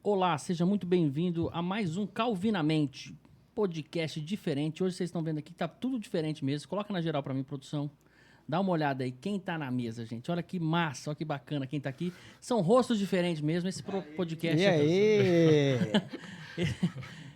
Olá, seja muito bem-vindo a mais um Calvinamente, podcast diferente. Hoje vocês estão vendo aqui que tá tudo diferente mesmo. Coloca na geral pra mim, produção. Dá uma olhada aí, quem tá na mesa, gente. Olha que massa, olha que bacana quem tá aqui. São rostos diferentes mesmo. Esse podcast E aí?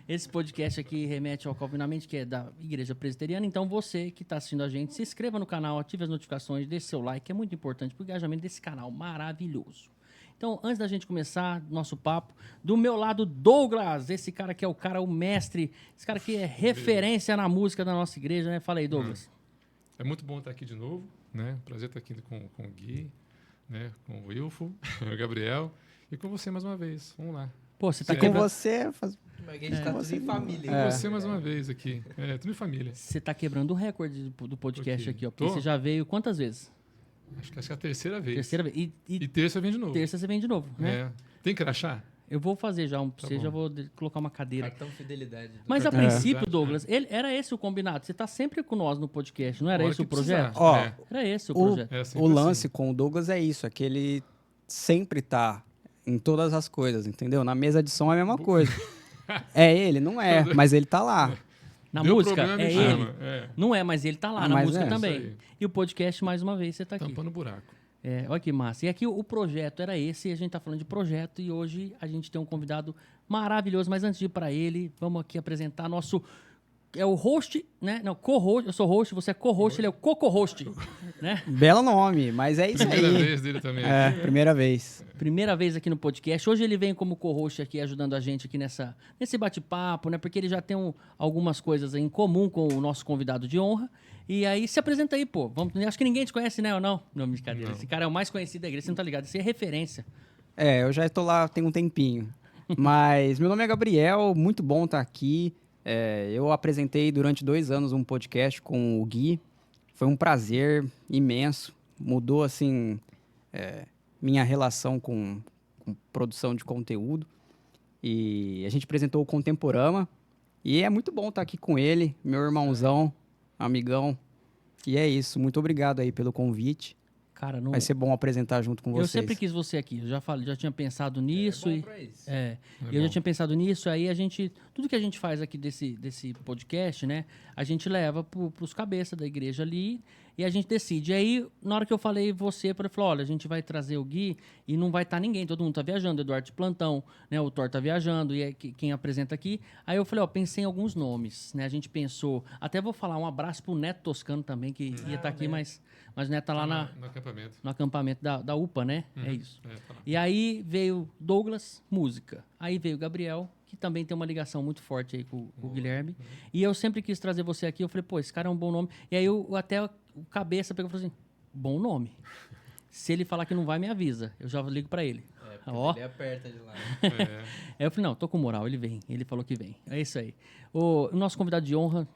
Esse podcast aqui remete ao Calvinamente, que é da Igreja Presbiteriana. Então você que está assistindo a gente, se inscreva no canal, ative as notificações, deixe seu like, é muito importante para o engajamento desse canal maravilhoso. Então, antes da gente começar nosso papo, do meu lado, Douglas, esse cara que é o mestre, esse cara que é referência na música da nossa igreja, né? Fala aí, Douglas. É muito bom estar aqui de novo, né? Prazer estar aqui com o Gui, né? Com o Wilfo, o Gabriel e com você mais uma vez. Vamos lá. Pô, você tá Com quebrando... você... A gente tá tudo em família. Com você mais uma vez aqui. Tudo em família. Você tá quebrando o recorde do podcast aqui, ó. Porque Tô. você já veio quantas vezes? Acho que é a terceira vez. Terceira vez. E terça vem de novo. Terça você vem de novo, né? Tem crachá? Eu vou fazer já pra você, bom. já vou colocar uma cadeira. Cartão fidelidade. Mas a Cartão princípio, fidelidade, Douglas, era esse o combinado. Você tá sempre com nós no podcast, não era Hora esse o que projeto? precisar. Ó, É. Era esse o projeto. É sempre O lance assim. com o Douglas é isso, é que ele sempre tá em todas as coisas, entendeu? Na mesa de som é a mesma coisa. É ele, não é, mas ele tá lá. Na Deu música, problema, é me ele. chama. Não é, mas ele tá lá Ah, na mas música é, também. isso aí. E o podcast, mais uma vez, você tá aqui. Tampando o buraco. Olha que massa. E aqui o projeto era esse, e a gente tá falando de projeto, e hoje a gente tem um convidado maravilhoso. Mas antes de ir pra ele, vamos aqui apresentar nosso... É o host, né? Não, co-host. Eu sou host, você é co-host, ele é o co-co-host, né? Belo nome, mas é isso Primeira aí. vez dele também. É, primeira vez. Primeira vez aqui no podcast. Hoje ele vem como co-host aqui, ajudando a gente aqui nesse bate-papo, né? Porque ele já tem algumas coisas em comum com o nosso convidado de honra. E aí, se apresenta aí, pô. Acho que ninguém te conhece, né, ou não? Não, brincadeira. Não. Esse cara é o mais conhecido da igreja, você não tá ligado. Esse é referência. É, eu já estou lá tem um tempinho. Mas meu nome é Gabriel, muito bom estar aqui. Eu apresentei durante 2 anos um podcast com o Gui. Foi um prazer imenso. Mudou, assim, minha relação com produção de conteúdo. E a gente apresentou o Contemporama. E é muito bom estar aqui com ele, meu irmãozão, amigão. E é isso. Muito obrigado aí pelo convite. Cara, não... Vai ser bom apresentar junto com Eu vocês. sempre quis você aqui. Eu já falei, já tinha pensado nisso. É bom e... pra isso. Eu já tinha pensado nisso, aí tudo que a gente faz aqui desse podcast, né, a gente leva pros cabeças da igreja ali e a gente decide. E aí, na hora que eu falei você, eu falei, olha, a gente vai trazer o Gui e não vai estar ninguém, todo mundo tá viajando, o Eduardo de plantão, né, o Thor tá viajando e é quem apresenta aqui. Aí eu falei, pensei em alguns nomes, né, a gente pensou, até vou falar um abraço pro Neto Toscano também, que ia estar aqui, mas o Neto tá lá No acampamento. no acampamento da UPA, né, é isso. Tá lá. E aí veio Douglas, música. Aí veio Gabriel, que também tem uma ligação muito forte aí com o Guilherme. E eu sempre quis trazer você aqui. Eu falei, pô, esse cara é um bom nome. E aí até o cabeça pegou e falou assim, bom nome. Se ele falar que não vai, me avisa. Eu já ligo pra ele. Porque Ó. ele aperta de lá. Aí eu falei, não, tô com moral, ele vem. Ele falou que vem. É isso aí. O nosso convidado de honra,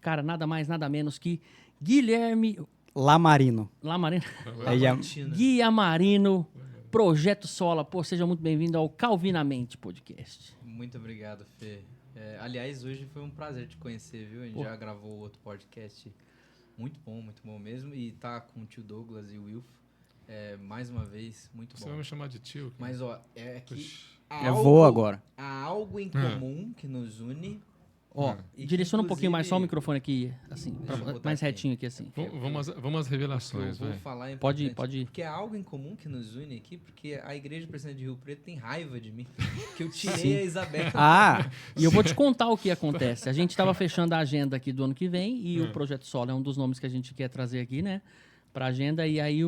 cara, nada mais, nada menos que Guilherme Lamarino. Lamarino. Aí é- Gui Amarino, Projeto Sola. Pô, seja muito bem-vindo ao Calvinamente Podcast. Muito obrigado, Fê. Aliás, hoje foi um prazer te conhecer, viu? A gente já gravou outro podcast muito bom mesmo. E tá com o tio Douglas e o Wilf. Mais uma vez, muito Você bom. vai me chamar de tio? cara? Mas, ó, é que Puxa. há Eu vou agora. Há algo em comum que nos une. Ó, E direciona um que, pouquinho mais só o inclusive- microfone aqui, assim, Deixa eu botar mais aqui. retinho aqui, assim. Vamos às Eu revelações, vou vai. falar é Pode ir, importante, pode ir. Porque é algo em comum que nos une aqui, porque a Igreja Presbiteriana de Rio Preto tem raiva de mim. Que eu tirei a Isabela. Ah, E eu vou te contar o que acontece. A gente estava fechando a agenda aqui do ano que vem e o Projeto Solo é um dos nomes que a gente quer trazer aqui, né? Pra agenda. E aí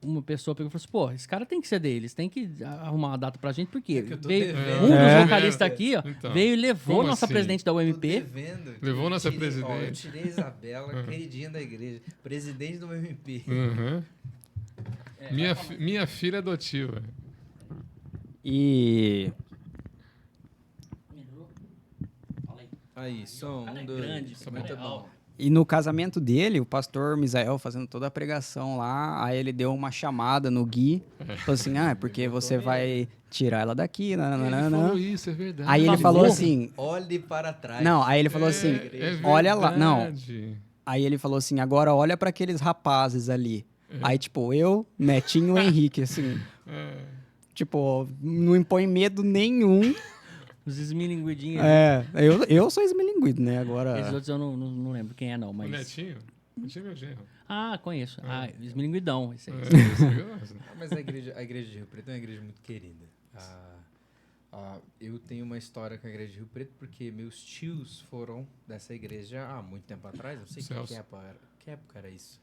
uma pessoa pegou e falou assim, pô, esse cara tem que ser deles, tem que arrumar uma data pra gente, porque que eu tô veio devendo. um dos É. vocalistas aqui, ó, Então, veio e levou como nossa assim? presidente da Tô UMP. devendo. Levou Eu nossa tirei- Ó, eu presidente. tirei a Isabela, queridinha da igreja, presidente do UMP. Uhum. Minha filha adotiva. e Aí, som, cara é 1, 2. grande, Muito cara é bom. alto. E no casamento dele, o pastor Misael fazendo toda a pregação lá, aí ele deu uma chamada no Gui, falou assim, é porque você vai tirar ela daqui, Ele nananana. falou isso, é verdade. Aí ele Favor. falou assim, Olhe para trás. não, aí ele falou assim, olha lá, não, verdade. aí ele falou assim, agora olha para aqueles rapazes ali. Aí tipo, eu, Netinho e o Henrique, assim, Tipo, não impõe medo nenhum. Os esmilinguidinhos. Eu sou esmilinguido, né? Agora... Esses outros eu não lembro quem é, não, O mas... Netinho? Netinho é meu genro. Ah, conheço. Esmilinguidão, esse aí. Esse aí eu gosto. Mas a igreja de Rio Preto é uma igreja muito querida. Eu tenho uma história com a igreja de Rio Preto porque meus tios foram dessa igreja há muito tempo atrás. Não sei Celso. que época era isso.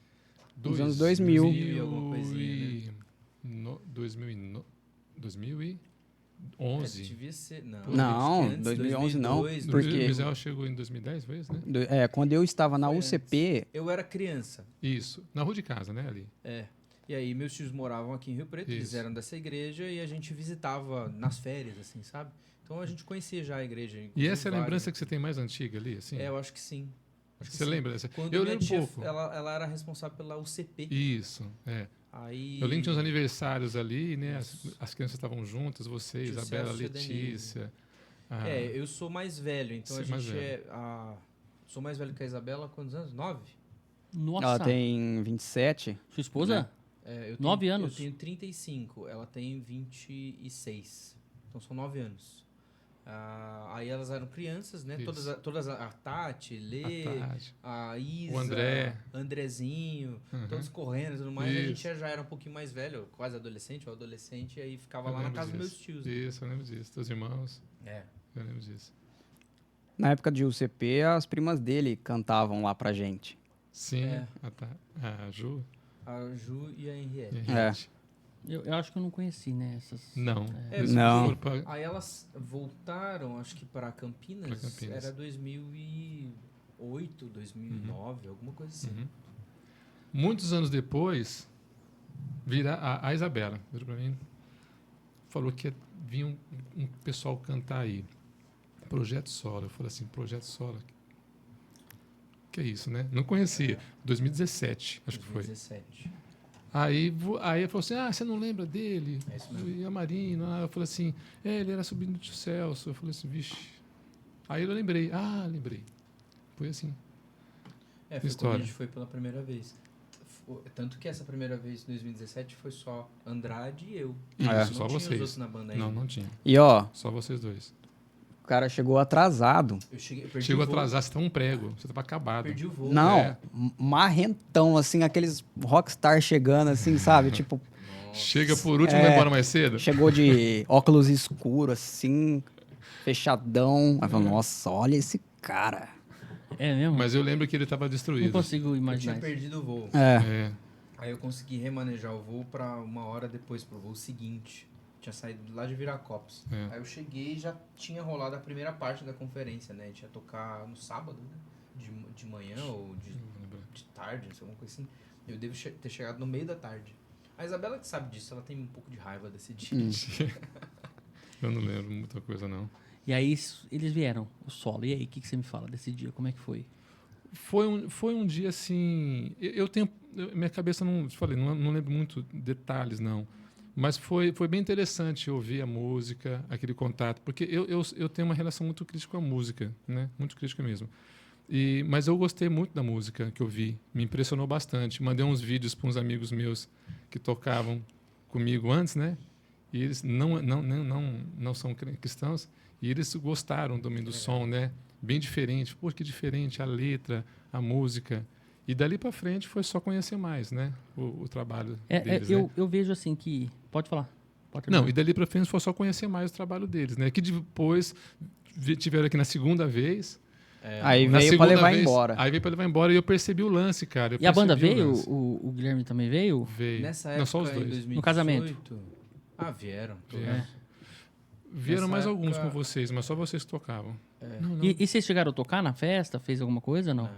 Nos anos 2000. 2000 e alguma coisinha, né? 2011. Devia ser... Não, acho que antes, 2011 não, 2002, porque- O Misael chegou em 2010, foi isso, né? Quando eu estava na Foi UCP, Eu era criança. Isso. Na rua de casa, né, ali. E aí meus tios moravam aqui em Rio Preto, eles Isso. eram dessa igreja e a gente visitava nas férias, assim, sabe? Então a gente conhecia já a igreja. E inclusive essa é a lembrança vários. que você tem mais antiga ali, assim? Eu acho que sim. Acho que Você sim. lembra dessa? Quando Eu minha lembro tia, pouco. ela era responsável pela UCP. Isso, é. Aí... Eu lembro que tinha uns aniversários ali, né? Isso. As crianças estavam juntas, você, Tio Isabela, Celso, tia Denise. Letícia. Eu sou mais velho, então Você a é mais gente velho. sou mais velho que a Isabela há quantos anos? 9? Nossa, ela tem 27. sua esposa? Eu 9 anos? Eu tenho 35, ela tem 26. Então são 9 anos. Aí elas eram crianças, né? Isso. Todas a Tati, Lê, A Tati. a Isa, O André. Andrezinho, Uhum. todos correndo e tudo mais. E a gente Isso. já era um pouquinho mais velho, quase adolescente, ou adolescente, e aí ficava Eu lá na lembro casa dos disso. meus tios. Né? Isso, eu lembro disso. Teus irmãos, É. eu lembro disso. Na época de UCP, as primas dele cantavam lá pra gente. Sim, É. a Ju A Ju e a e Henriette. a gente. Eu acho que eu não conheci, né? Essas... Não. É, Eles Não. foram pra- Aí elas voltaram, acho que para Campinas, Pra Campinas. era 2008, 2009, alguma coisa assim. Uhum. Muitos anos depois, a Isabela virou pra mim, falou que vinha um pessoal cantar aí. Projeto Solo. Eu falei assim, Projeto Solo. Que é isso, né? Não conhecia. 2017, acho que foi. 2017. Aí ele falou assim, você não lembra dele? É isso mesmo. E a Marina? Eu falei assim, ele era sobrinho do tio Celso. Eu falei assim, vixe. Aí eu lembrei. Lembrei. Foi assim. Foi quando História. a gente foi pela primeira vez. Tanto que essa primeira vez, em 2017, foi só Andrade e eu. Isso, É. só Não tinha os vocês. outros na banda ainda. Não tinha. E ó, Só vocês dois. o cara chegou atrasado. Eu perdi Chegou o voo. atrasado, você tá um prego. Você tava acabado. Perdi o voo. Não, É. marrentão, assim, aqueles rockstar chegando, assim, sabe? Tipo, Nossa. Chega por último e vai embora mais cedo. chegou de óculos escuros, assim, fechadão. Aí falou, nossa, olha esse cara. É mesmo? Mas eu lembro que ele tava Não destruído. consigo Eu tinha imaginar isso. perdido o voo. É, É. Aí eu consegui remanejar o voo pra uma hora depois, pro voo seguinte. Tinha saído lá de Viracopos. É. Aí eu cheguei e já tinha rolado a primeira parte da conferência, né? A gente ia tocar no sábado, né? De manhã ou de tarde, não sei, alguma coisa assim. Eu devo ter chegado no meio da tarde. A Isabela que sabe disso, ela tem um pouco de raiva desse dia. Eu não lembro muita coisa, não. E aí eles vieram, o solo. E aí, o que você me fala desse dia? Como é que foi? Foi um dia assim. Minha cabeça não. Falei, não lembro muito detalhes, não. Mas foi bem interessante ouvir a música, aquele contato. Porque eu tenho uma relação muito crítica com a música, né? Muito crítica mesmo. Mas eu gostei muito da música que eu vi. Me impressionou bastante. Mandei uns vídeos para uns amigos meus que tocavam comigo antes, né? E eles não são cristãos. E eles gostaram também do som, né? Bem diferente. Pô, que diferente a letra, a música. E dali para frente foi só conhecer mais, né? O trabalho deles, né? Eu vejo assim que... Pode falar. Pode Não, terminar. e dali para frente foi só conhecer mais o trabalho deles, né? Que depois tiveram aqui na segunda vez. aí Na veio pra segunda levar vez, embora. Aí veio para levar embora e eu percebi o lance, cara. Eu E a banda percebi o veio? lance. O Guilherme também veio? Veio. Nessa época, Não, só os em dois. 2018... No casamento. Vieram. Vieram. Vieram Nessa mais alguns época- com vocês, mas só vocês que tocavam. Não, não. E vocês chegaram a tocar na festa? Fez alguma coisa? Não.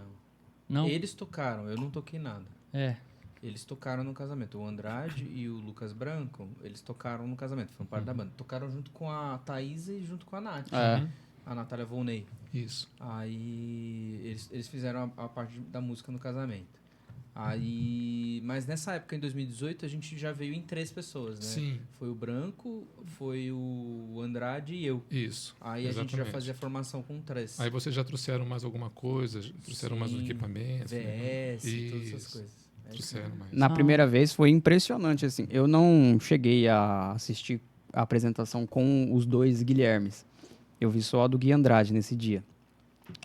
Não? Eles tocaram, eu não toquei nada. É. Eles tocaram no casamento. O Andrade e o Lucas Branco, eles tocaram no casamento, foram parte da banda. Tocaram junto com a Thaisa e junto com a Nath. É. A Natália Volney. Isso. Aí eles fizeram a parte da música no casamento. Mas nessa época, em 2018, a gente já veio em 3 pessoas, né? Sim, Foi o Branco, foi o Andrade e eu. isso. Aí a gente já Exatamente. fazia formação com 3. Aí vocês já trouxeram mais alguma coisa? Trouxeram mais Sim, equipamentos? VS, todas essas Isso. coisas. É isso Trouxeram mesmo. mais. Na primeira vez foi impressionante, assim. Eu não cheguei a assistir a apresentação com os dois Guilhermes. Eu vi só a do Gui Andrade nesse dia.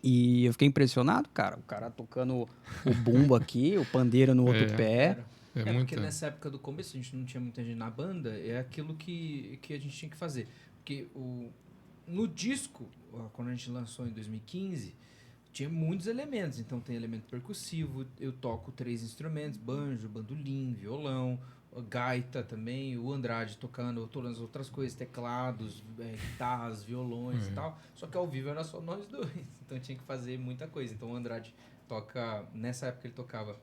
E eu fiquei impressionado, cara. O cara tocando o bumbo aqui, o pandeiro no outro pé. É porque muita... nessa época do começo a gente não tinha muita gente na banda, é aquilo que a gente tinha que fazer. Porque no disco, quando a gente lançou em 2015, tinha muitos elementos. Então tem elemento percussivo, eu toco 3 instrumentos, banjo, bandolim, violão, gaita também, o Andrade tocando todas as outras coisas, teclados, guitarras, violões e tal. Só que ao vivo era só nós dois, então tinha que fazer muita coisa. Então o Andrade toca, nessa época ele tocava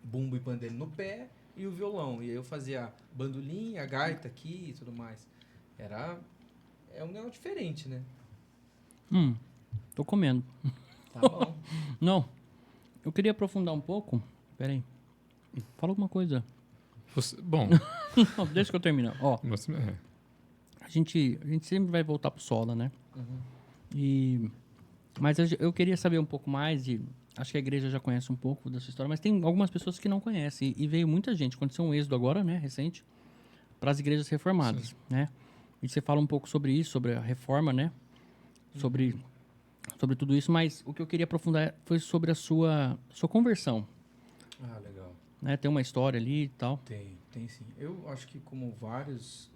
bumbo e pandeiro no pé e o violão. E aí eu fazia bandolim, a gaita aqui e tudo mais. É um negócio diferente, né? Tô comendo. Tá bom. Não, eu queria aprofundar um pouco. Pera aí. Fala alguma coisa. Bom, Não, deixa que eu termino. Ó, a gente sempre vai voltar pro Sola, né? Mas eu queria saber um pouco mais de... Acho que a igreja já conhece um pouco da sua história, mas tem algumas pessoas que não conhecem. E veio muita gente. Aconteceu um êxodo agora, né? Recente. Para as igrejas reformadas, né? E você fala um pouco sobre isso, sobre a reforma, né? Sobre tudo isso. Mas o que eu queria aprofundar foi sobre a sua conversão. Ah, legal. Né? Tem uma história ali e tal. Tem sim. Eu acho que como vários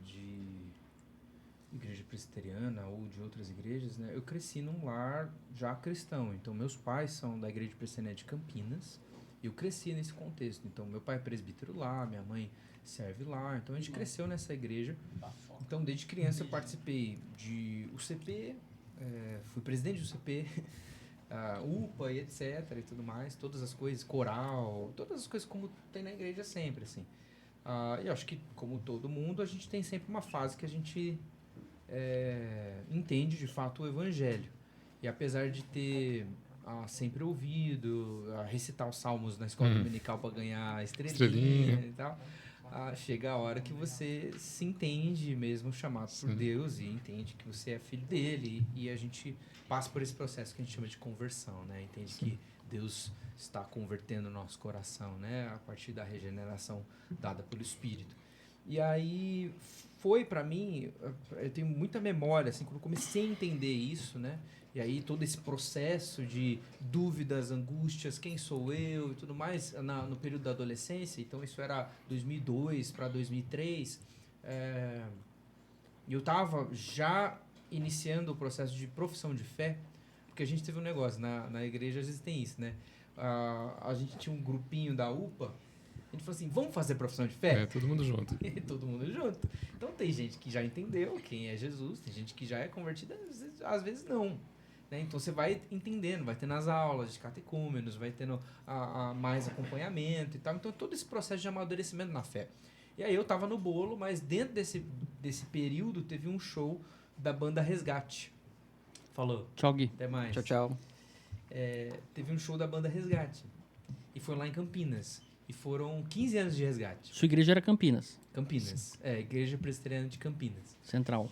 de igreja presbiteriana ou de outras igrejas, né, eu cresci num lar já cristão. Então, meus pais são da igreja presbiteriana de Campinas. Eu cresci nesse contexto. Então, meu pai é presbítero lá, minha mãe serve lá. Então, a gente cresceu nessa igreja. Então, desde criança, eu participei de UCP, fui presidente do UCP, UPA e etc. e tudo mais. Todas as coisas, coral, todas as coisas como tem na igreja sempre, assim. E acho que, como todo mundo, a gente tem sempre uma fase que a gente entende, de fato, o evangelho. E apesar de ter sempre ouvido, recitar os salmos na escola dominical para ganhar estrelinha e tal, chega a hora que você se entende mesmo chamado por Deus e entende que você é filho dele, e a gente passa por esse processo que a gente chama de conversão, né? Entende que Deus está convertendo o nosso coração, né? A partir da regeneração dada pelo Espírito. E aí foi para mim, eu tenho muita memória, assim, quando eu comecei a entender isso, né? E aí todo esse processo de dúvidas, angústias, quem sou eu e tudo mais, no período da adolescência. Então isso era 2002 para 2003. Eu estava já iniciando o processo de profissão de fé, porque a gente teve um negócio, na igreja às vezes tem isso, né? A gente tinha um grupinho da UPA. A gente falou assim, vamos fazer profissão de fé? Todo mundo junto. Todo mundo junto. Então tem gente que já entendeu quem é Jesus, tem gente que já é convertida, às vezes não. Né? Então você vai entendendo, vai tendo as aulas de catecúmenos, vai tendo mais acompanhamento e tal. Então todo esse processo de amadurecimento na fé. E aí eu tava no bolo, mas dentro desse período teve um show da banda Resgate. Falou. Tchau, Gui. Até mais. Tchau, tchau. Teve um show da banda Resgate. E foi lá em Campinas. E foram 15 anos de Resgate. Sua igreja era Campinas. Campinas. Igreja Presbiteriana de Campinas. Central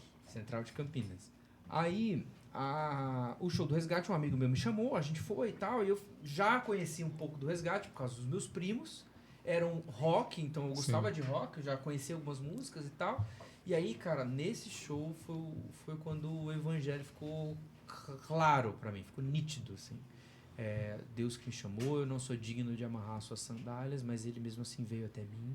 de Campinas. Aí, o show do Resgate, um amigo meu me chamou, a gente foi e tal, e eu já conhecia um pouco do Resgate por causa dos meus primos. Era um rock, então eu gostava de rock, eu já conhecia algumas músicas e tal. E aí, cara, nesse show foi quando o evangelho ficou claro pra mim, ficou nítido, assim. Deus que me chamou, eu não sou digno de amarrar suas sandálias, mas ele mesmo assim veio até mim.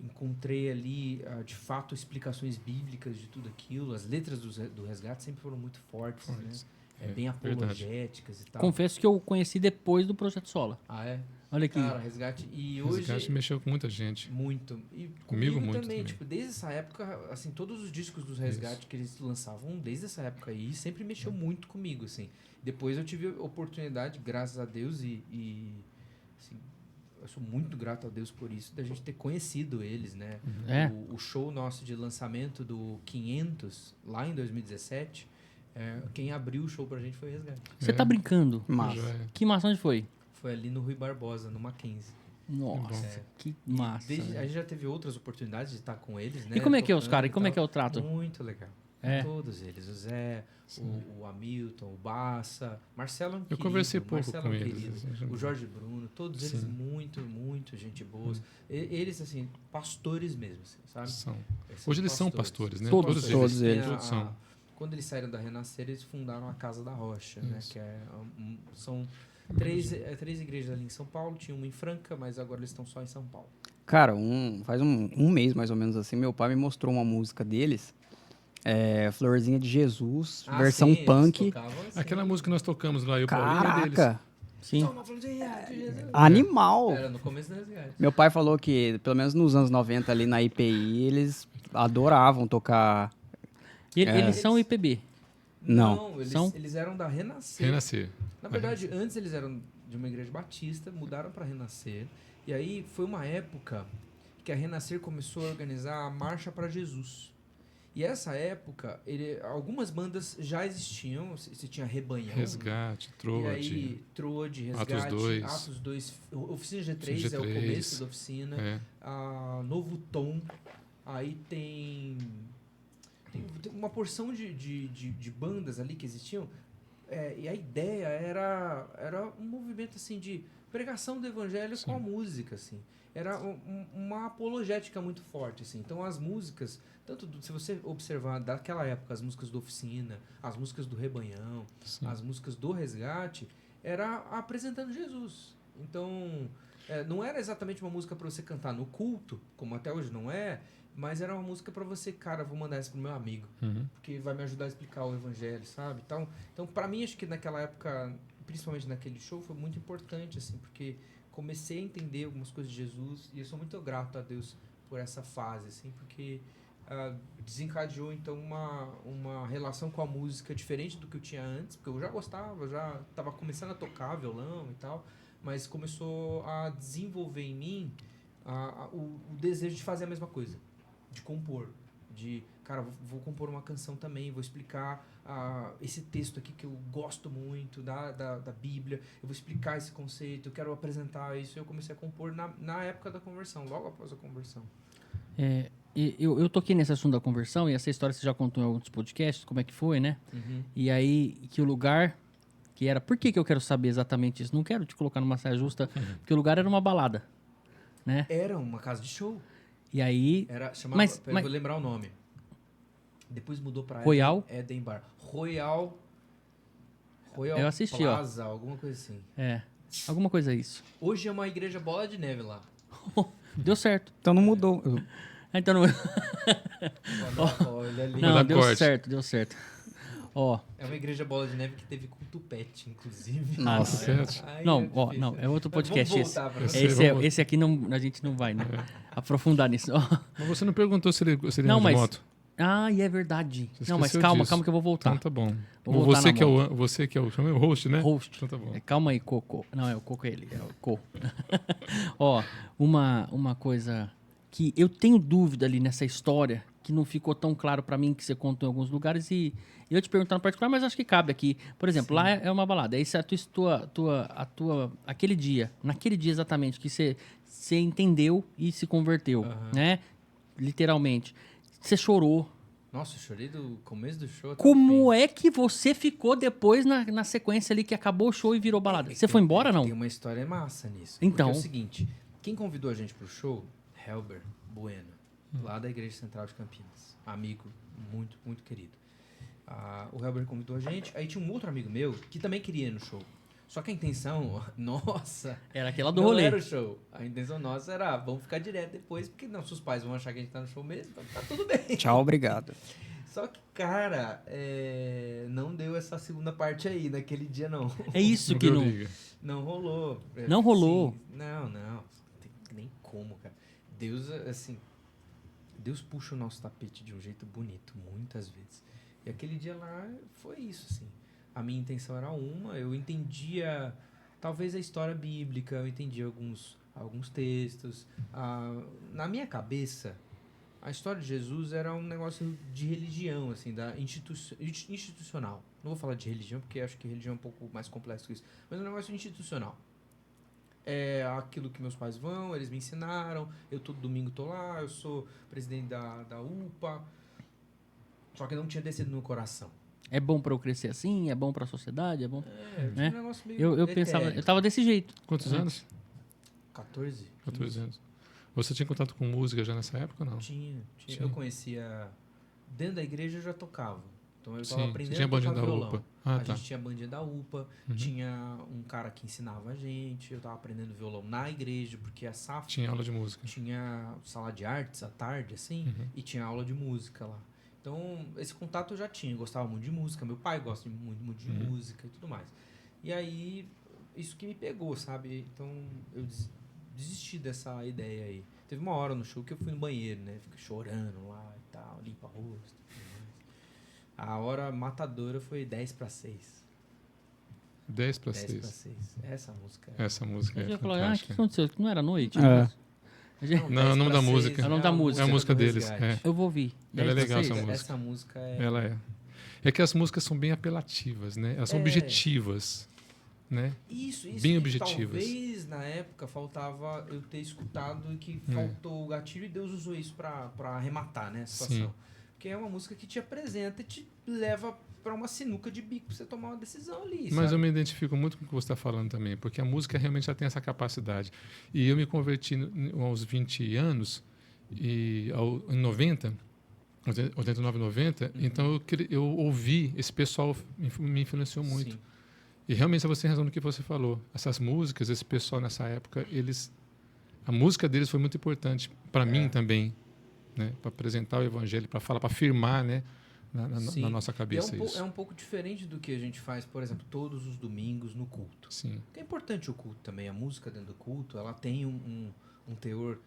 Encontrei ali, de fato, explicações bíblicas de tudo aquilo. As letras do Resgate sempre foram muito fortes, né? Bem apologéticas e tal. Confesso que eu conheci depois do Projeto Sola. É? Olha aqui. Cara, Resgate. E hoje... Resgate mexeu com muita gente. Muito. E Comigo muito também. também. Tipo, desde essa época, assim, todos os discos do Resgate que eles lançavam, desde essa época aí, sempre mexeu muito comigo, assim. Depois eu tive a oportunidade, graças a Deus, e assim, eu sou muito grato a Deus por isso, da gente ter conhecido eles, né? O show nosso de lançamento do 500, lá em 2017, quem abriu o show pra gente foi o Resgate. Você tá brincando? Massa. Que massa, onde foi? Foi ali no Rui Barbosa, no Mackenzie. Nossa, que massa. A gente já teve outras oportunidades de estar com eles, né? E como é que é os caras? E como é que é o trato? Muito legal. Todos eles. O Zé, o Hamilton, o Bassa, Marcelo é um Eu querido, conversei pouco Marcelo é com um eles. querido, o Jorge Bruno, todos eles Sim. muito gente boas. Eles, assim, pastores mesmo, assim, sabe? São. Eles Hoje eles são pastores, né? Todos eles. Todos são. Quando eles saíram da Renascer, eles fundaram a Casa da Rocha, né? Isso. Que são três igrejas ali em São Paulo. Tinha uma em Franca, mas agora eles estão só em São Paulo. Cara, faz um mês mais ou menos assim, meu pai me mostrou uma música deles, Florzinha de Jesus, versão sim, eles punk. tocavam assim. Aquela música que nós tocamos lá, eu Paulinho, é deles. Caraca, Sim. Só uma florzinha de Jesus. animal. Era no começo do resgate. Meu pai falou que, pelo menos nos anos 90 ali na IPI, eles adoravam tocar. Eles são IPB. Não. São? Eles eram da Renascer. Renascer. Na verdade, antes eles eram de uma igreja batista, mudaram para Renascer. E aí foi uma época que a Renascer começou a organizar a Marcha para Jesus. E essa época, algumas bandas já existiam. Você tinha Rebanhão. Resgate, E Trode. aí, Trode, Resgate, Atos 2. Oficina G3 é o G3. começo da oficina. É. Novo Tom. Aí tem uma porção de bandas ali que existiam. E a ideia era um movimento assim de pregação do evangelho com a música, assim. Era uma apologética muito forte, assim. Então as músicas, se você observar daquela época, as músicas do Oficina, as músicas do Rebanhão, Sim. as músicas do Resgate, era apresentando Jesus. Então, não era exatamente uma música para você cantar no culto, como até hoje não é, mas era uma música para você, cara, vou mandar essa pro meu amigo, porque vai me ajudar a explicar o evangelho, sabe? Então para mim, acho que naquela época, principalmente naquele show, foi muito importante, assim, porque comecei a entender algumas coisas de Jesus e eu sou muito grato a Deus por essa fase, assim, porque desencadeou, então, uma relação com a música diferente do que eu tinha antes, porque eu já gostava, já estava começando a tocar violão e tal, mas começou a desenvolver em mim o desejo de fazer a mesma coisa, de compor, cara, vou compor uma canção também, vou explicar esse texto aqui que eu gosto muito da Bíblia, eu vou explicar esse conceito, eu quero apresentar isso. Eu comecei a compor na época da conversão, logo após a conversão. Eu toquei nesse assunto da conversão, e essa história você já contou em alguns podcasts, como é que foi, né? E aí, que o lugar que era... Por que eu quero saber exatamente isso? Não quero te colocar numa saia justa, porque o lugar era uma balada, né? Era uma casa de show. E aí... Chamava, eu vou lembrar o nome. Depois mudou pra Royal? Eden Bar. Royal Eu assisti, Plaza, alguma coisa assim. Alguma coisa isso. Hoje é uma igreja bola de neve lá. Deu certo. Então não mudou. Então não... Olha ali. Não, dar deu corte. certo. Ó, É uma igreja bola de neve que teve culto pet, inclusive. Nossa. Aí não, é ó, difícil. não, é outro Mas podcast vamos esse. voltar pra Esse aqui não, a gente não vai, né? Aprofundar nisso. Ó. Mas você não perguntou se ele Não, anda de mas... moto? E é verdade. Você Não, mas esqueceu calma disso. que eu vou voltar. Então tá bom. Vou voltar na Você que é o chama o host, né? Host. Então tá bom. Calma aí, Coco. Não, é o Coco, é ele. É o Co. Ó, uma coisa que eu tenho dúvida ali nessa história, que não ficou tão claro pra mim, que você contou em alguns lugares, e eu te perguntar no particular, mas acho que cabe aqui. Por exemplo, lá é uma balada. Aí aquele dia, naquele dia exatamente, que você entendeu e se converteu, né? Literalmente. Você chorou. Nossa, eu chorei do começo do show até Como é que você ficou depois na sequência ali que acabou o show e virou balada? Você foi embora, não? Tem uma história massa nisso. Então. Porque é o seguinte, quem convidou a gente pro show? Helber Bueno, lá da Igreja Central de Campinas. Amigo muito, muito querido. O Helber convidou a gente, aí tinha um outro amigo meu que também queria ir no show. Só que a intenção, nossa... Era aquela do não rolê. era o show. A intenção nossa era, vamos ficar direto depois, porque nossos pais vão achar que a gente tá no show mesmo, então tá tudo bem. Tchau, obrigado. Só que, cara, não deu essa segunda parte aí, naquele dia não. É isso que deu não... liga. Não rolou. Não rolou? Sim. Não. Não tem nem como, cara. Deus, assim... Deus puxa o nosso tapete de um jeito bonito, muitas vezes. E aquele dia lá foi isso, assim. A minha intenção era eu entendia talvez a história bíblica, eu entendia alguns textos. Na minha cabeça, a história de Jesus era um negócio de religião, assim, institucional. Não vou falar de religião, porque acho que religião é um pouco mais complexo que isso. Mas é um negócio institucional. É aquilo que meus pais vão, eles me ensinaram, eu todo domingo tô lá, eu sou presidente da UPA. Só que não tinha descido no coração. É bom pra eu crescer assim? É bom pra sociedade? É bom... Tinha Né? um negócio meio Eu pensava... etéreo. Eu tava desse jeito. Quantos anos? 14? 14 anos. Você tinha contato com música já nessa época ou não? Tinha. Tinha. Eu conhecia... Dentro da igreja eu já tocava. Então eu estava Sim, aprendendo você tinha a tocar bandinha da violão. UPA. Ah, A tá. gente tinha bandinha da UPA, tinha um cara que ensinava a gente, eu estava aprendendo violão na igreja, porque a SAF Tinha aula de música. tinha sala de artes à tarde, assim, e tinha aula de música lá. Então, esse contato eu já tinha, eu gostava muito de música, meu pai gosta muito de música e tudo mais. E aí, isso que me pegou, sabe? Então, eu desisti dessa ideia aí. Teve uma hora no show que eu fui no banheiro, né? Fiquei chorando lá e tal, limpa o rosto e tudo mais. A hora matadora foi 10:06. 10 para 10 para 6. 6. Essa música. Essa música Eu é ia falar, o que fantástica. aconteceu? Não era noite? É. Não, o nome da 10 pra música. 6 É o nome da música. É a música do deles, Resgate. Eu vou ouvir. Ela é 10 pra legal, 6? essa música. Essa música é... Ela é. É que as músicas são bem apelativas, né? Elas são É. objetivas, né? Isso. Bem que objetivas. Talvez na época faltava eu ter escutado que faltou o gatilho e Deus usou isso pra arrematar, né, a situação. Sim. Porque é uma música que te apresenta e te leva pra uma sinuca de bico pra você tomar uma decisão ali. Mas eu sabe? me identifico muito com o que você está falando também, porque a música realmente já tem essa capacidade. E eu me converti aos 20 anos, em 90, 89, 90, então eu ouvi, esse pessoal me influenciou muito. Sim. E realmente você tem razão no que você falou. Essas músicas, esse pessoal nessa época, a música deles foi muito importante para mim também, né? Para apresentar o evangelho, para falar, para afirmar, né? Sim. Na nossa E cabeça é isso. é um pouco diferente do que a gente faz, por exemplo, todos os domingos no culto. Sim. Porque é importante o culto também. A música dentro do culto, ela tem um teor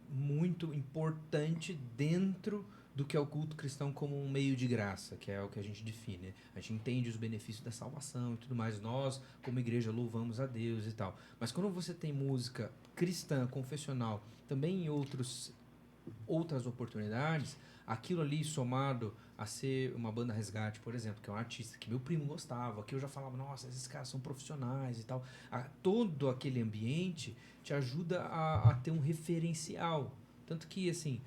muito importante dentro do que é o culto cristão como um meio de graça, que é o que a gente define. A gente entende os benefícios da salvação e tudo mais. Nós, como igreja, louvamos a Deus e tal. Mas quando você tem música cristã, confessional, também em outras oportunidades, aquilo ali somado a ser uma banda Resgate, por exemplo, que é um artista que meu primo gostava, que eu já falava, nossa, esses caras são profissionais e tal. Todo aquele ambiente te ajuda a ter um referencial. Tanto que, assim,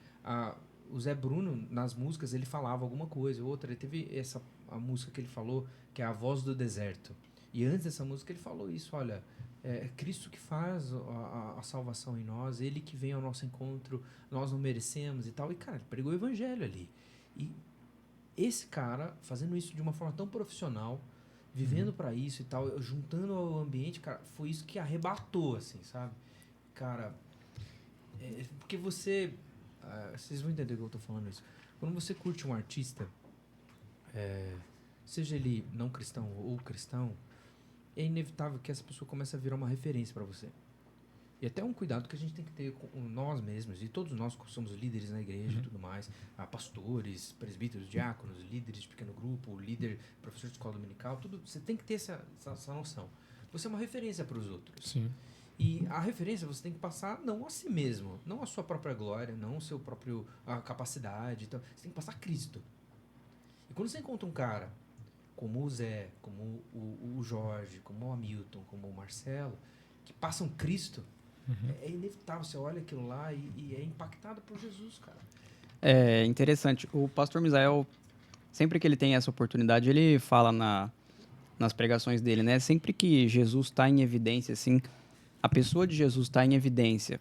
o Zé Bruno, nas músicas, ele falava alguma coisa, outra. Ele teve a música que ele falou, que é A Voz do Deserto. E antes dessa música ele falou isso, olha, é Cristo que faz a salvação em nós, Ele que vem ao nosso encontro, nós não merecemos e tal. E, cara, ele pregou o evangelho ali. E esse cara, fazendo isso de uma forma tão profissional, vivendo pra isso e tal, juntando ao ambiente, cara, foi isso que arrebatou, assim, sabe? Cara, porque vocês vão entender o que eu tô falando isso. Quando você curte um artista, seja ele não cristão ou cristão, é inevitável que essa pessoa comece a virar uma referência para você. E até um cuidado que a gente tem que ter com nós mesmos, e todos nós que somos líderes na igreja e tudo mais, pastores, presbíteros, diáconos, líderes de pequeno grupo, líder, professor de escola dominical, tudo, você tem que ter essa noção. Você é uma referência para os outros. Sim. E a referência você tem que passar não a si mesmo, não a sua própria glória, não a sua própria capacidade. Então, você tem que passar Cristo. E quando você encontra um cara como o Zé, como o Jorge, como o Hamilton, como o Marcelo, que passam Cristo, é inevitável. Você olha aquilo lá e é impactado por Jesus, cara. É interessante. O pastor Misael, sempre que ele tem essa oportunidade, ele fala nas pregações dele, né? Sempre que Jesus está em evidência, assim, a pessoa de Jesus está em evidência,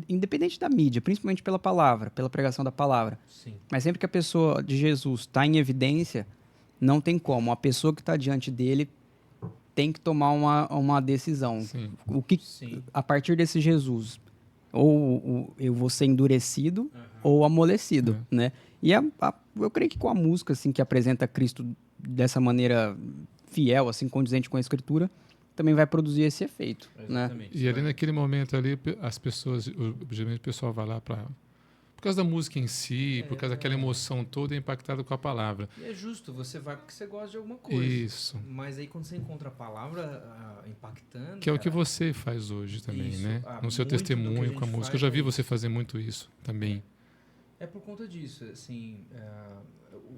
independente da mídia, principalmente pela palavra, pela pregação da palavra. Sim. Mas sempre que a pessoa de Jesus está em evidência, não tem como. A pessoa que está diante dele tem que tomar uma decisão. Sim. Sim. A partir desse Jesus, ou eu vou ser endurecido ou amolecido, né? E eu creio que com a música, assim, que apresenta Cristo dessa maneira fiel, assim, condizente com a Escritura, também vai produzir esse efeito, né? Exatamente. E ali naquele momento ali, as pessoas, geralmente o pessoal vai lá por causa da música em si, por causa daquela emoção toda, é impactado com a palavra. E é justo, você vai porque você gosta de alguma coisa. Isso. Mas aí quando você encontra a palavra impactando... Que é o que cara, você faz hoje também, Isso. né? No seu Muito do que a testemunho gente com a música. faz Eu já vi é você isso. fazer muito isso também. É por conta disso, assim,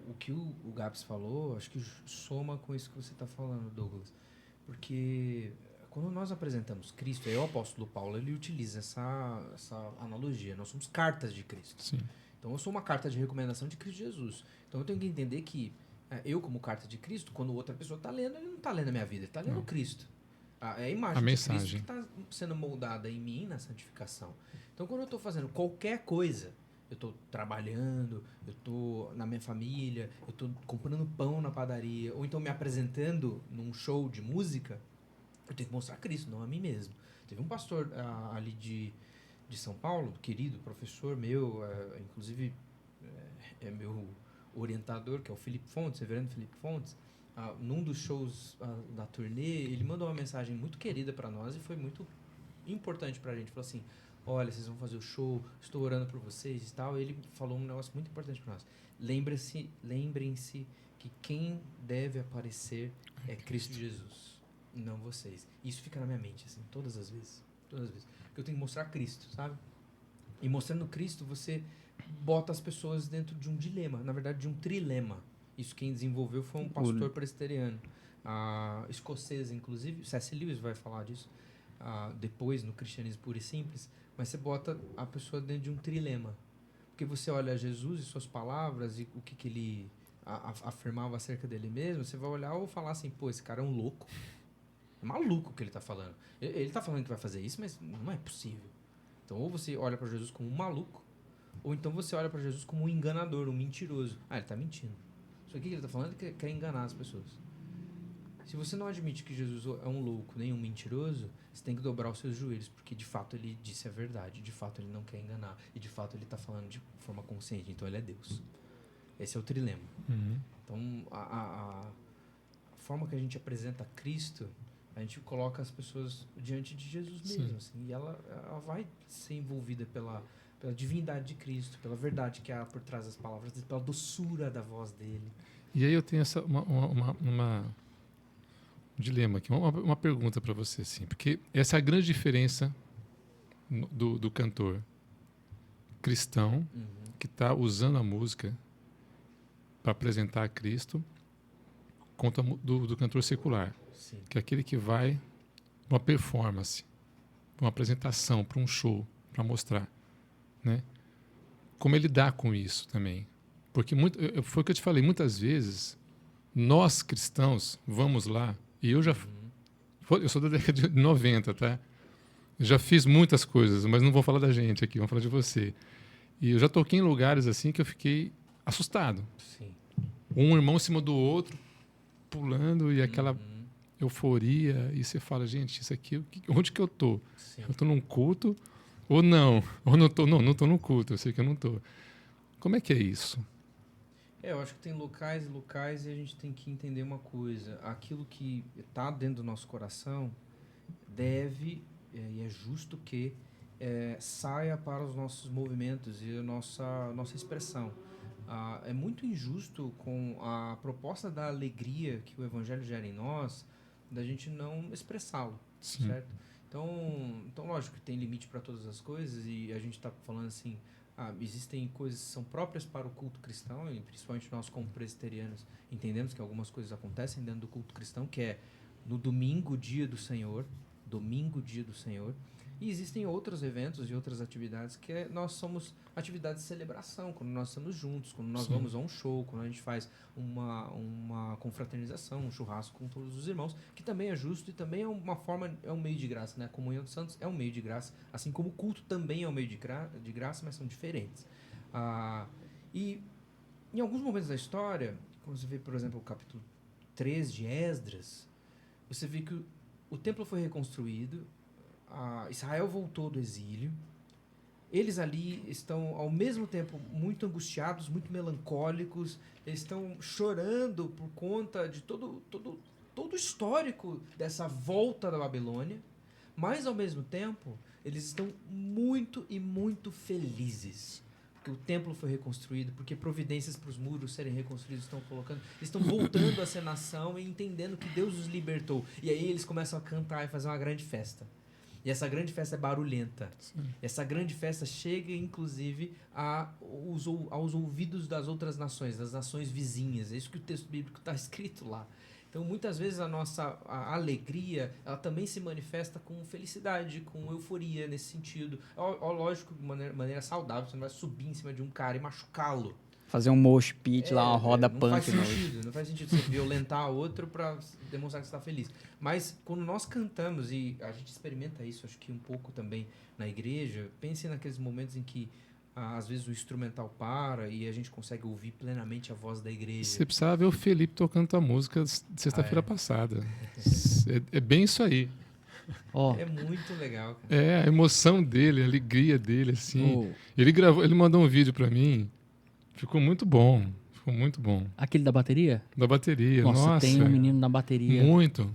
o que o Gabs falou, acho que soma com isso que você está falando, Douglas. Porque quando nós apresentamos Cristo, aí o apóstolo Paulo, ele utiliza essa analogia, nós somos cartas de Cristo. Sim. Então eu sou uma carta de recomendação de Cristo Jesus. Então eu tenho que entender que eu, como carta de Cristo, quando outra pessoa está lendo, ele não está lendo a minha vida, ele está lendo Não. Cristo. É a imagem A de mensagem. Cristo que está sendo moldada em mim na santificação. Então quando eu estou fazendo qualquer coisa, eu estou trabalhando, eu estou na minha família, eu estou comprando pão na padaria, ou então me apresentando num show de música, eu tenho que mostrar Cristo, não a mim mesmo. Teve um pastor ali de São Paulo, querido professor meu, inclusive é meu orientador, que é o Felipe Fontes, reverendo Felipe Fontes. Num dos shows da turnê, ele mandou uma mensagem muito querida para nós e foi muito importante para a gente. Falou assim: olha, vocês vão fazer o show, estou orando por vocês e tal. E ele falou um negócio muito importante para nós. Lembrem-se que quem deve aparecer é Cristo Jesus, não vocês. Isso fica na minha mente, assim, todas as vezes. Porque eu tenho que mostrar Cristo, sabe? E mostrando Cristo, você bota as pessoas dentro de um dilema, na verdade de um trilema. Isso quem desenvolveu foi um pastor presbiteriano, escocês, inclusive. C.S. Lewis vai falar disso depois no Cristianismo Puro e Simples. Mas você bota a pessoa dentro de um trilema. Porque você olha Jesus e suas palavras e o que ele afirmava acerca dele mesmo, você vai olhar ou falar assim: pô, esse cara é um louco. É maluco o que ele está falando. Ele está falando que vai fazer isso, mas não é possível. Então, ou você olha para Jesus como um maluco, ou então você olha para Jesus como um enganador, um mentiroso. Ele está mentindo. Só que o que ele está falando é que quer enganar as pessoas. Se você não admite que Jesus é um louco nem um mentiroso, você tem que dobrar os seus joelhos, porque de fato ele disse a verdade, de fato ele não quer enganar, e de fato ele está falando de forma consciente, então ele é Deus. Esse é o trilema. Uhum. Então, a forma que a gente apresenta Cristo, a gente coloca as pessoas diante de Jesus mesmo, assim, e ela vai ser envolvida pela divindade de Cristo, pela verdade que há por trás das palavras, pela doçura da voz dele. E aí eu tenho um dilema aqui, uma pergunta para você, assim, porque essa é a grande diferença do cantor cristão que está usando a música para apresentar a Cristo contra do cantor secular. Sim. Que é aquele que vai uma performance, uma apresentação, para um show, para mostrar, né? Como ele dá com isso também. Porque foi o que eu te falei, muitas vezes nós cristãos vamos lá, e eu sou da década de 90, tá? Já fiz muitas coisas, mas não vou falar da gente aqui, vamos falar de você. E eu já toquei em lugares assim que eu fiquei assustado. Sim. Um irmão em cima do outro, pulando, e aquela euforia, e você fala: gente, isso aqui, onde que eu tô? Sim. Eu tô num culto ou não? Ou não tô no culto, eu sei que eu não tô. Como é que é isso? Eu acho que tem locais e locais, e a gente tem que entender uma coisa: aquilo que está dentro do nosso coração deve, e é justo que saia para os nossos movimentos e a nossa expressão. É muito injusto com a proposta da alegria que o Evangelho gera em nós, da gente não expressá-lo, certo? Então, lógico que tem limite para todas as coisas, e a gente está falando assim, existem coisas que são próprias para o culto cristão, e principalmente nós como presbiterianos entendemos que algumas coisas acontecem dentro do culto cristão, que é no domingo, dia do Senhor, e existem outros eventos e outras atividades que nós somos atividades de celebração, quando nós estamos juntos, quando nós vamos a um show, quando a gente faz uma confraternização, um churrasco com todos os irmãos, que também é justo e também é uma forma, é um meio de graça, né? A comunhão dos santos é um meio de graça, assim como o culto também é um meio de graça, mas são diferentes. E em alguns momentos da história, quando você vê, por exemplo, o capítulo 3 de Esdras, você vê que o templo foi reconstruído, Israel voltou do exílio. Eles ali estão, ao mesmo tempo, muito angustiados, muito melancólicos. Eles estão chorando por conta de todo o histórico dessa volta da Babilônia. Mas, ao mesmo tempo, eles estão muito e muito felizes. Porque o templo foi reconstruído, porque providências para os muros serem reconstruídos estão colocando. Eles estão voltando a ser nação e entendendo que Deus os libertou. E aí eles começam a cantar e fazer uma grande festa. E essa grande festa é barulhenta. Sim. Essa grande festa chega, inclusive, aos ouvidos das outras nações, das nações vizinhas. É isso que o texto bíblico está escrito lá. Então, muitas vezes a alegria, ela também se manifesta com felicidade, com euforia nesse sentido. Lógico, de maneira saudável, você não vai subir em cima de um cara e machucá-lo. Fazer um mosh pit lá, uma roda não punk. faz sentido, não faz sentido você violentar outro para demonstrar que você está feliz. Mas quando nós cantamos, e a gente experimenta isso, acho que um pouco também na igreja, pense naqueles momentos em que às vezes o instrumental para e a gente consegue ouvir plenamente a voz da igreja. Você precisava ver o Felipe tocando tua música sexta-feira passada. É bem isso aí. Ó, É muito legal, cara. É, a emoção dele, a alegria dele, assim. o- Ele mandou um vídeo pra mim. Ficou muito bom. Ficou muito bom. aquele da bateria? Da bateria. Nossa, Nossa, tem um menino na bateria, muito.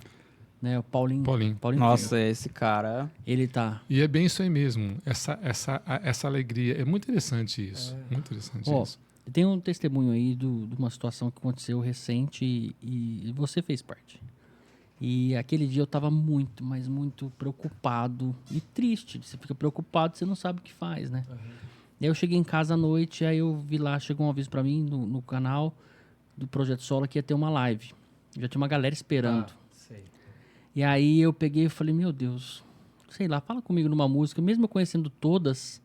né? O Paulinho. Paulinho. Nossa, esse cara... Ele tá... E é bem isso aí mesmo. Essa alegria. É muito interessante isso. Muito interessante Ó, isso. tem um testemunho aí de uma situação que aconteceu recente e você fez parte. E aquele dia eu tava muito, mas muito preocupado e triste. Você fica preocupado, você não sabe o que faz, né? E aí eu cheguei em casa à noite, aí eu vi lá, chegou um aviso pra mim no canal do Projeto Solo que ia ter uma live. Já tinha uma galera esperando. Sei. E aí eu peguei e falei, meu Deus, sei lá, fala comigo numa música, mesmo eu conhecendo todas,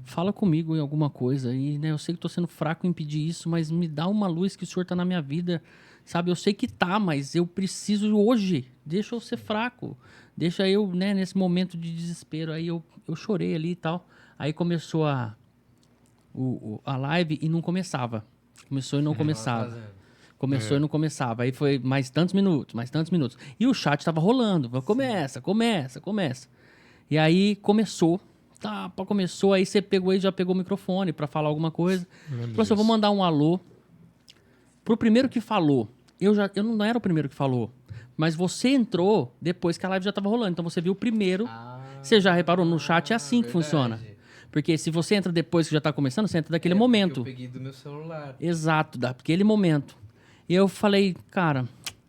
fala comigo em alguma coisa. E né, eu sei que tô sendo fraco em pedir isso, mas me dá uma luz que o Senhor tá na minha vida, sabe? Eu sei que tá, mas eu preciso hoje, deixa eu ser fraco, deixa eu, né, nesse momento de desespero. Aí eu chorei ali e tal. Aí começou a live e não começava. Começou e não começava. Começou e não começava. Aí foi mais tantos minutos, mais tantos minutos. E o chat tava rolando. Começa. E aí começou. Tá, começou. Aí você pegou e já pegou o microfone pra falar alguma coisa. Falou assim, eu vou mandar um alô pro primeiro que falou. Eu não era o primeiro que falou. Mas você entrou depois que a live já tava rolando. Então você viu o primeiro. Você já reparou? No chat é assim que funciona. Porque se você entra depois que já tá começando, você entra daquele momento. Eu peguei do meu celular. Exato, daquele momento. E eu falei, cara,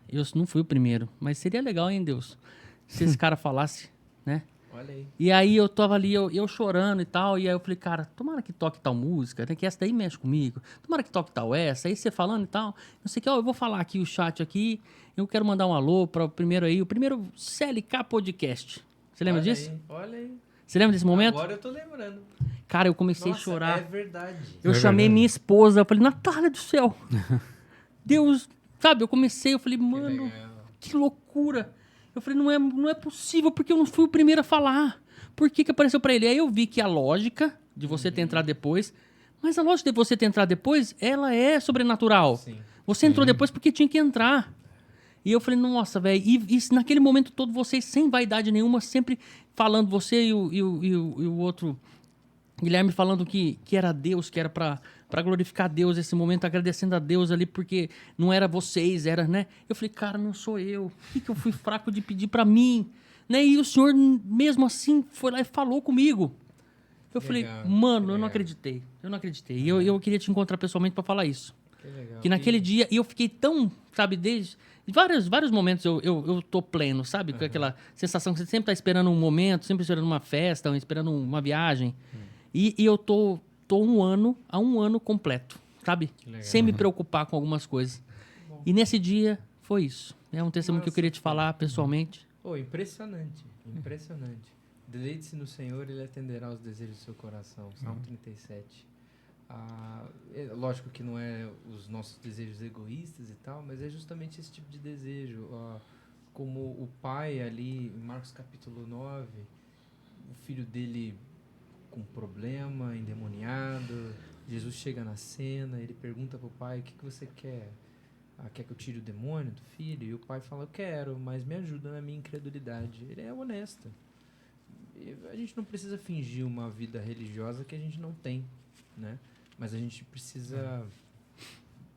eu não fui o primeiro, mas seria legal, hein, Deus, se esse cara falasse, né? Olha aí. E aí eu tava ali, eu chorando e tal, e aí eu falei, cara, tomara que toque tal música, né, que essa daí mexe comigo, tomara que toque tal essa, aí você falando e tal, não sei o que, ó, eu vou falar aqui o chat aqui, eu quero mandar um alô para o primeiro CLK Podcast. Você lembra Olha disso? aí, olha aí. Você lembra desse momento? Agora eu tô lembrando. Cara, eu comecei Nossa, a chorar. é verdade. Eu É chamei verdade. minha esposa, eu falei, Natália do céu, Deus, sabe, eu falei, mano, legal. que loucura. Eu falei, não é possível, porque eu não fui o primeiro a falar. Por que apareceu pra ele? Aí eu vi que a lógica de você ter entrado depois, mas a lógica de você ter entrado depois, ela é sobrenatural. Sim. Você entrou depois porque tinha que entrar. E eu falei, nossa, velho. E naquele momento todo, vocês sem vaidade nenhuma, sempre falando, você e o outro Guilherme falando que era Deus, que era pra glorificar Deus esse momento, agradecendo a Deus ali, porque não era vocês, era, né? Eu falei, cara, não sou eu. Por que eu fui fraco de pedir pra mim? Né? E o Senhor, mesmo assim, foi lá e falou comigo. Eu falei, Legal, mano, que eu não legal. acreditei. Eu não acreditei. E eu queria te encontrar pessoalmente pra falar isso. Que legal. Que naquele dia, e eu fiquei tão, sabe, desde vários momentos eu tô pleno, sabe? Com aquela sensação que você sempre tá esperando um momento, sempre esperando uma festa, esperando uma viagem. E eu tô há um ano completo, sabe? legal. Sem me preocupar com algumas coisas. E nesse dia, foi isso. É um testemunho que eu Nossa, queria te falar pessoalmente. Pô, impressionante. Impressionante. Deleite-se no Senhor, Ele atenderá os desejos do seu coração. Salmo 37. Lógico que não é os nossos desejos egoístas e tal, mas é justamente esse tipo de desejo. Como o pai ali, em Marcos capítulo 9, o filho dele com problema, endemoniado, Jesus chega na cena, ele pergunta pro pai, o que você quer? Quer que eu tire o demônio do filho? E o pai fala, eu quero, mas me ajuda na minha incredulidade. Ele é honesto. E a gente não precisa fingir uma vida religiosa que a gente não tem, né? Mas a gente precisa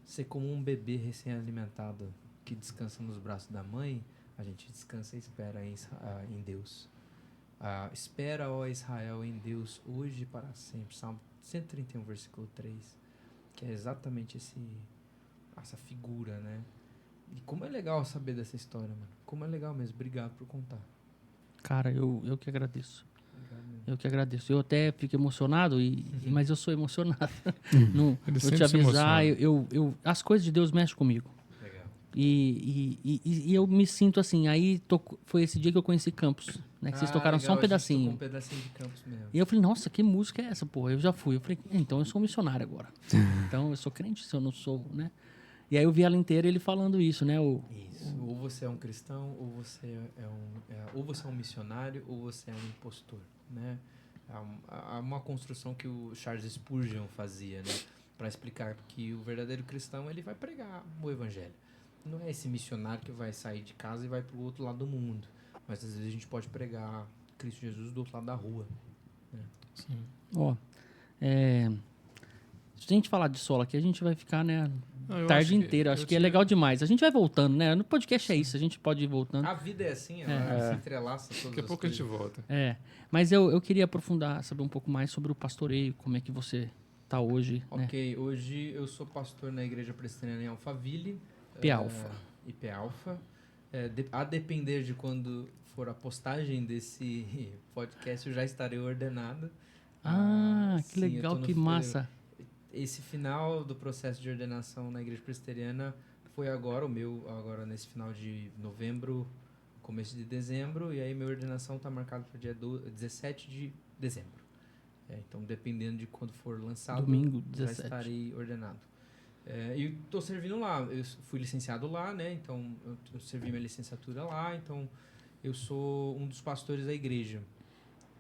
ser como um bebê recém-alimentado que descansa nos braços da mãe. A gente descansa e espera em Deus. Espera, ó Israel, em Deus, hoje e para sempre. Salmo 131, versículo 3. Que é exatamente essa figura, né? E como é legal saber dessa história, mano. Como é legal mesmo. Obrigado por contar. Cara, eu que agradeço. Obrigado mesmo. Eu que agradeço. Eu até fico emocionado, mas eu sou emocionado. Não, Ele vou te sempre se avisar, emociona. as coisas de Deus mexem comigo. Legal. E eu me sinto assim, aí foi esse dia que eu conheci Campos, né? Que vocês tocaram só um legal, a gente pedacinho. tocou um pedacinho de Campos mesmo. E eu falei, nossa, que música é essa, porra? Eu já fui. Eu falei, então eu sou um missionário agora. Então eu sou crente se eu não sou, né? E aí eu vi ela inteira ele falando isso, né? Isso. Ou você é um cristão, ou você ou você é um missionário, ou você é um impostor, né? Há uma construção que o Charles Spurgeon fazia, né? Para explicar que o verdadeiro cristão ele vai pregar o evangelho. Não é esse missionário que vai sair de casa e vai para o outro lado do mundo. Mas às vezes a gente pode pregar Cristo Jesus do outro lado da rua. Né? Sim. Ó, se a gente falar de solo aqui, a gente vai ficar, né, Não, eu tarde acho que inteira. Acho eu que é tinha- legal demais. A gente vai voltando, né? No podcast é isso, a gente pode ir voltando. A vida é assim, ela se entrelaça todas Daqui a as pouco a gente coisas. volta. Mas eu queria aprofundar, saber um pouco mais sobre o pastoreio, como é que você tá hoje, né? Ok, hoje eu sou pastor na Igreja Presbiteriana em Alphaville. P-Alpha. IP-Alpha. A depender de quando for a postagem desse podcast, eu já estarei ordenado. Que sim, eu legal, tô no que massa. Esse final do processo de ordenação na Igreja Presbiteriana foi agora, agora nesse final de novembro, começo de dezembro, e aí minha ordenação está marcada para o dia 17 de dezembro. Então, dependendo de quando for lançado, Domingo, já 17. estarei ordenado. E estou servindo lá, eu fui licenciado lá, né? Então, eu servi minha licenciatura lá, então eu sou um dos pastores da igreja.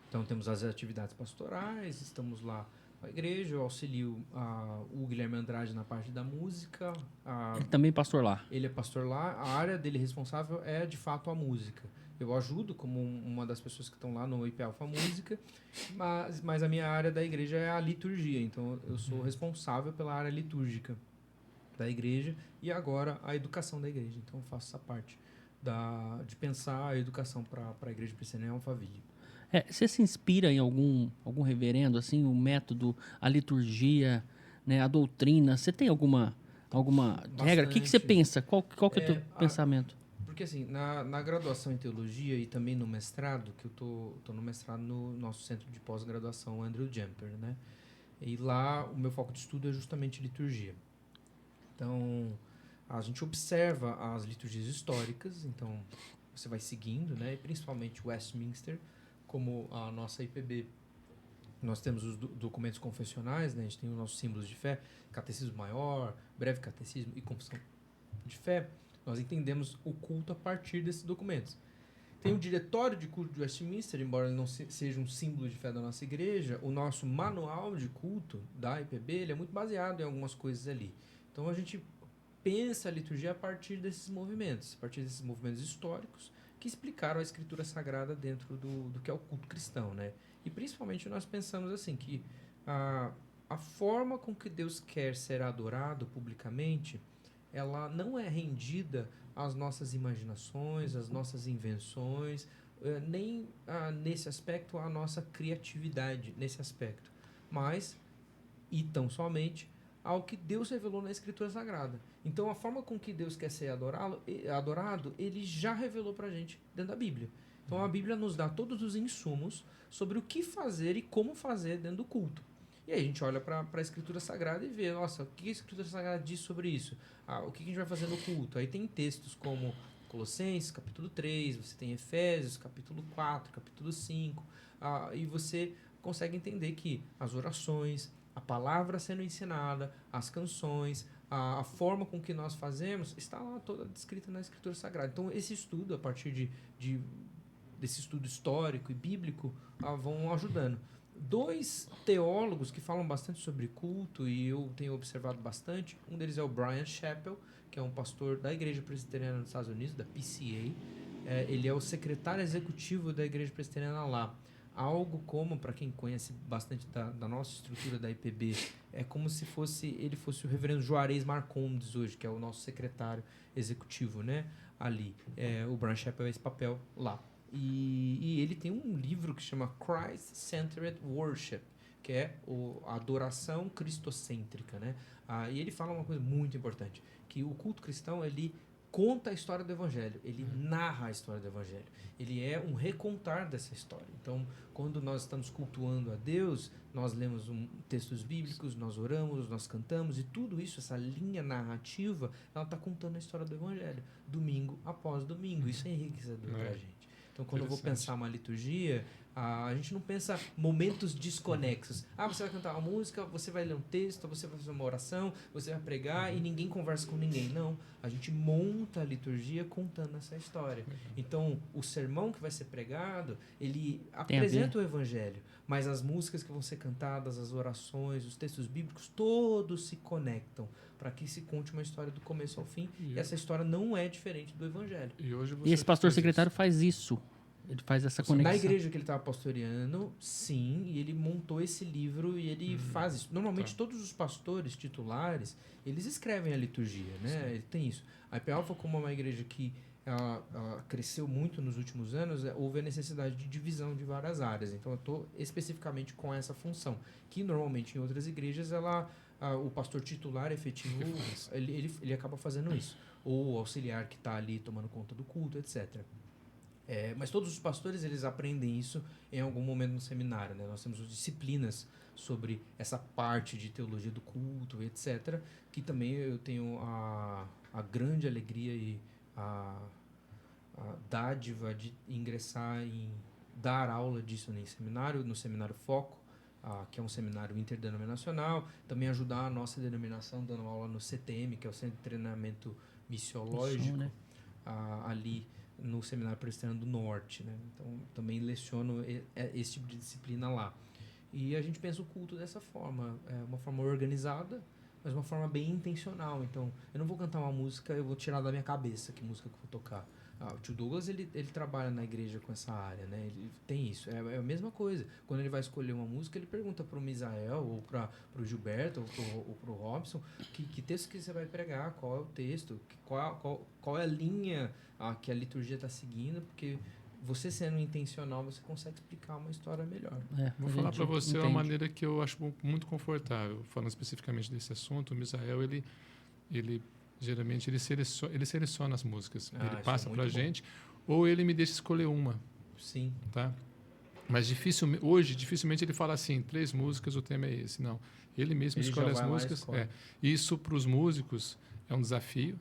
Então, temos as atividades pastorais, estamos lá com a igreja, eu auxilio o Guilherme Andrade na parte da música. Ele também é pastor lá. Ele é pastor lá, a área dele responsável é, de fato, a música. Eu ajudo como uma das pessoas que estão lá no IP Alpha Música, mas a minha área da igreja é a liturgia, então eu sou responsável pela área litúrgica da igreja e agora a educação da igreja. Então eu faço essa parte de pensar a educação para a igreja presbiteriana em Alphaville. Você se inspira em algum reverendo, assim, o método, a liturgia, né, a doutrina? Você tem alguma regra? O que você Bastante. pensa? Qual que é o teu pensamento? Porque assim, na graduação em teologia e também no mestrado, que eu tô no mestrado no nosso centro de pós-graduação Andrew Jumper, né? E lá o meu foco de estudo é justamente liturgia. Então, a gente observa as liturgias históricas, então você vai seguindo, né? E principalmente Westminster, como a nossa IPB. Nós temos os documentos confessionais, né? A gente tem os nossos símbolos de fé, catecismo maior, breve catecismo e confissão de fé. Nós entendemos o culto a partir desses documentos. Tem o diretório de culto de Westminster, embora ele não seja um símbolo de fé da nossa igreja, o nosso manual de culto da IPB ele é muito baseado em algumas coisas ali. Então a gente pensa a liturgia a partir desses movimentos históricos que explicaram a Escritura Sagrada dentro do que é o culto cristão, né? E principalmente nós pensamos assim que a forma com que Deus quer ser adorado publicamente, ela não é rendida às nossas imaginações, às nossas invenções, nem nesse aspecto à nossa criatividade nesse aspecto, mas e tão somente ao que Deus revelou na Escritura Sagrada. Então, a forma com que Deus quer ser adorado, ele já revelou para a gente dentro da Bíblia. Então, a Bíblia nos dá todos os insumos sobre o que fazer e como fazer dentro do culto. E aí a gente olha para a Escritura Sagrada e vê, nossa, o que a Escritura Sagrada diz sobre isso? O que a gente vai fazer no culto? Aí tem textos como Colossenses, capítulo 3, você tem Efésios, capítulo 4, capítulo 5, e você consegue entender que as orações, a palavra sendo ensinada, as canções, a forma com que nós fazemos, está lá toda descrita na Escritura Sagrada. Então, esse estudo, a partir desse estudo histórico e bíblico, vão ajudando. Dois teólogos que falam bastante sobre culto, e eu tenho observado bastante, um deles é o Brian Chappell, que é um pastor da Igreja Presbiteriana dos Estados Unidos, da PCA. Ele é o secretário executivo da Igreja Presbiteriana lá. Algo como, para quem conhece bastante da nossa estrutura da IPB, é como se ele fosse o reverendo Juarez Marcondes hoje, que é o nosso secretário executivo, né? Ali. O Brian Chappell é esse papel lá. E ele tem um livro que chama Christ-Centered Worship, que é a adoração cristocêntrica, né? E ele fala uma coisa muito importante, que o culto cristão, ele conta a história do Evangelho, ele narra a história do Evangelho. Ele é um recontar dessa história. Então, quando nós estamos cultuando a Deus, nós lemos textos bíblicos, nós oramos, nós cantamos, e tudo isso, essa linha narrativa, ela está contando a história do Evangelho, domingo após domingo. Isso é enriquecedor para a gente. Então, quando eu vou pensar uma liturgia, a gente não pensa momentos desconexos. Você vai cantar uma música, você vai ler um texto, você vai fazer uma oração, você vai pregar e ninguém conversa com ninguém. Não, a gente monta a liturgia contando essa história. Então, o sermão que vai ser pregado, ele apresenta o Evangelho, mas as músicas que vão ser cantadas, as orações, os textos bíblicos, todos se conectam para que se conte uma história do começo ao fim. E essa história não é diferente do Evangelho. E esse pastor secretário faz isso. Ele faz essa conexão. Na igreja que ele estava pastoreando, sim, e ele montou esse livro e ele faz isso. Normalmente, todos os pastores titulares, eles escrevem a liturgia, né? Ele tem isso. A IP Alpha, como é uma igreja que ela cresceu muito nos últimos anos, houve a necessidade de divisão de várias áreas. Então, eu estou especificamente com essa função, que normalmente em outras igrejas, o pastor titular efetivo, ele acaba fazendo isso. Ou o auxiliar que está ali tomando conta do culto, etc. Mas todos os pastores, eles aprendem isso em algum momento no seminário, né? Nós temos disciplinas sobre essa parte de teologia do culto, etc., que também eu tenho a grande alegria e a dádiva de ingressar em dar aula disso no Seminário Foco, que é um seminário interdenominacional, também ajudar a nossa denominação dando aula no CTM, que é o Centro de Treinamento Missiológico, né? Ali no Seminário Presbiteriano do Norte, né? Então, também leciono esse tipo de disciplina lá. E a gente pensa o culto dessa forma, uma forma organizada, mas uma forma bem intencional. Então, eu não vou cantar uma música, eu vou tirar da minha cabeça que música que eu vou tocar. O tio Douglas, ele trabalha na igreja com essa área, né? Ele tem isso. É a mesma coisa. Quando ele vai escolher uma música, ele pergunta para o Misael, ou para o Gilberto, ou para o Robson, que texto que você vai pregar, qual é o texto, qual é a linha que a liturgia está seguindo, porque você sendo intencional, você consegue explicar uma história melhor. Vou falar para você uma maneira que eu acho muito confortável. Falando especificamente desse assunto, o Misael, ele geralmente ele seleciona as músicas. Ele passa para a gente, ou ele me deixa escolher uma. Sim. Tá? Mas dificilmente ele fala assim, 3 músicas, o tema é esse. Não. Ele mesmo escolhe as músicas. Isso para os músicos é um desafio.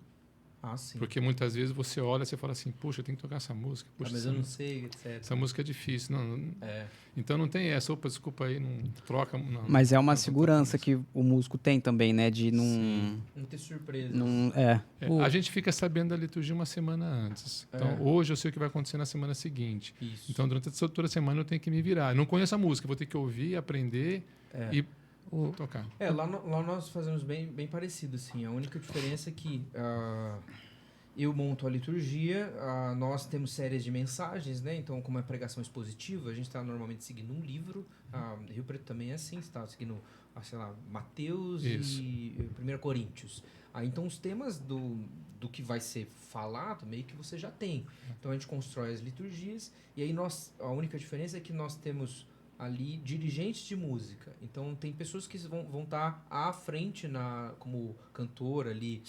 Sim. Porque muitas vezes você olha e fala assim, puxa, eu tenho que tocar essa música. Puxa, mas eu não sei, etc. Essa música é difícil. Então não tem essa. Opa, desculpa aí, não troca. Não, mas é uma segurança que o músico tem também, né? De não... Não ter surpresa. A gente fica sabendo da liturgia uma semana antes. Então, hoje eu sei o que vai acontecer na semana seguinte. Isso. Então, durante toda a semana eu tenho que me virar. Eu não conheço a música, vou ter que ouvir, aprender e tocar. Lá nós fazemos bem parecido, assim. A única diferença é que eu monto a liturgia, nós temos séries de mensagens, né? Então, como é pregação expositiva, a gente está normalmente seguindo um livro. Rio Preto também é assim, você está seguindo, Mateus e 1 Coríntios. Então, os temas do que vai ser falado, meio que você já tem. Então, a gente constrói as liturgias e aí a única diferença é que nós temos ali dirigentes de música. Então, tem pessoas que vão estar à frente como cantor ali,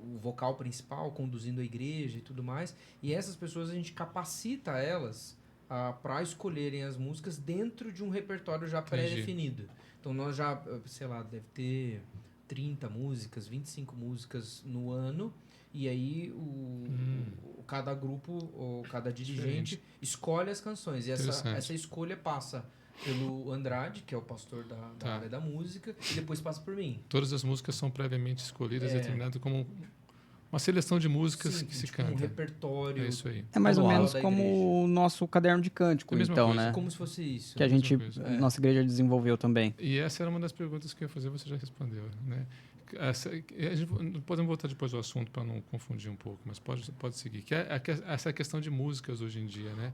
o vocal principal, conduzindo a igreja e tudo mais. E essas pessoas a gente capacita elas para escolherem as músicas dentro de um repertório já pré-definido. Então, nós já, deve ter 30 músicas, 25 músicas no ano. E aí cada grupo ou cada dirigente escolhe as canções. E essa escolha passa pelo Andrade, que é o pastor da área da música, e depois passa por mim. Todas as músicas são previamente escolhidas, determinadas como uma seleção de músicas que se canta. Um repertório. É isso aí. É mais ou menos como o nosso caderno de cântico, então, coisa. né? Como se fosse isso. Que a gente, nossa igreja desenvolveu também. E essa era uma das perguntas que eu ia fazer, você já respondeu, né? Podemos voltar depois ao assunto para não confundir um pouco, mas pode seguir. Que é essa questão de músicas hoje em dia, né?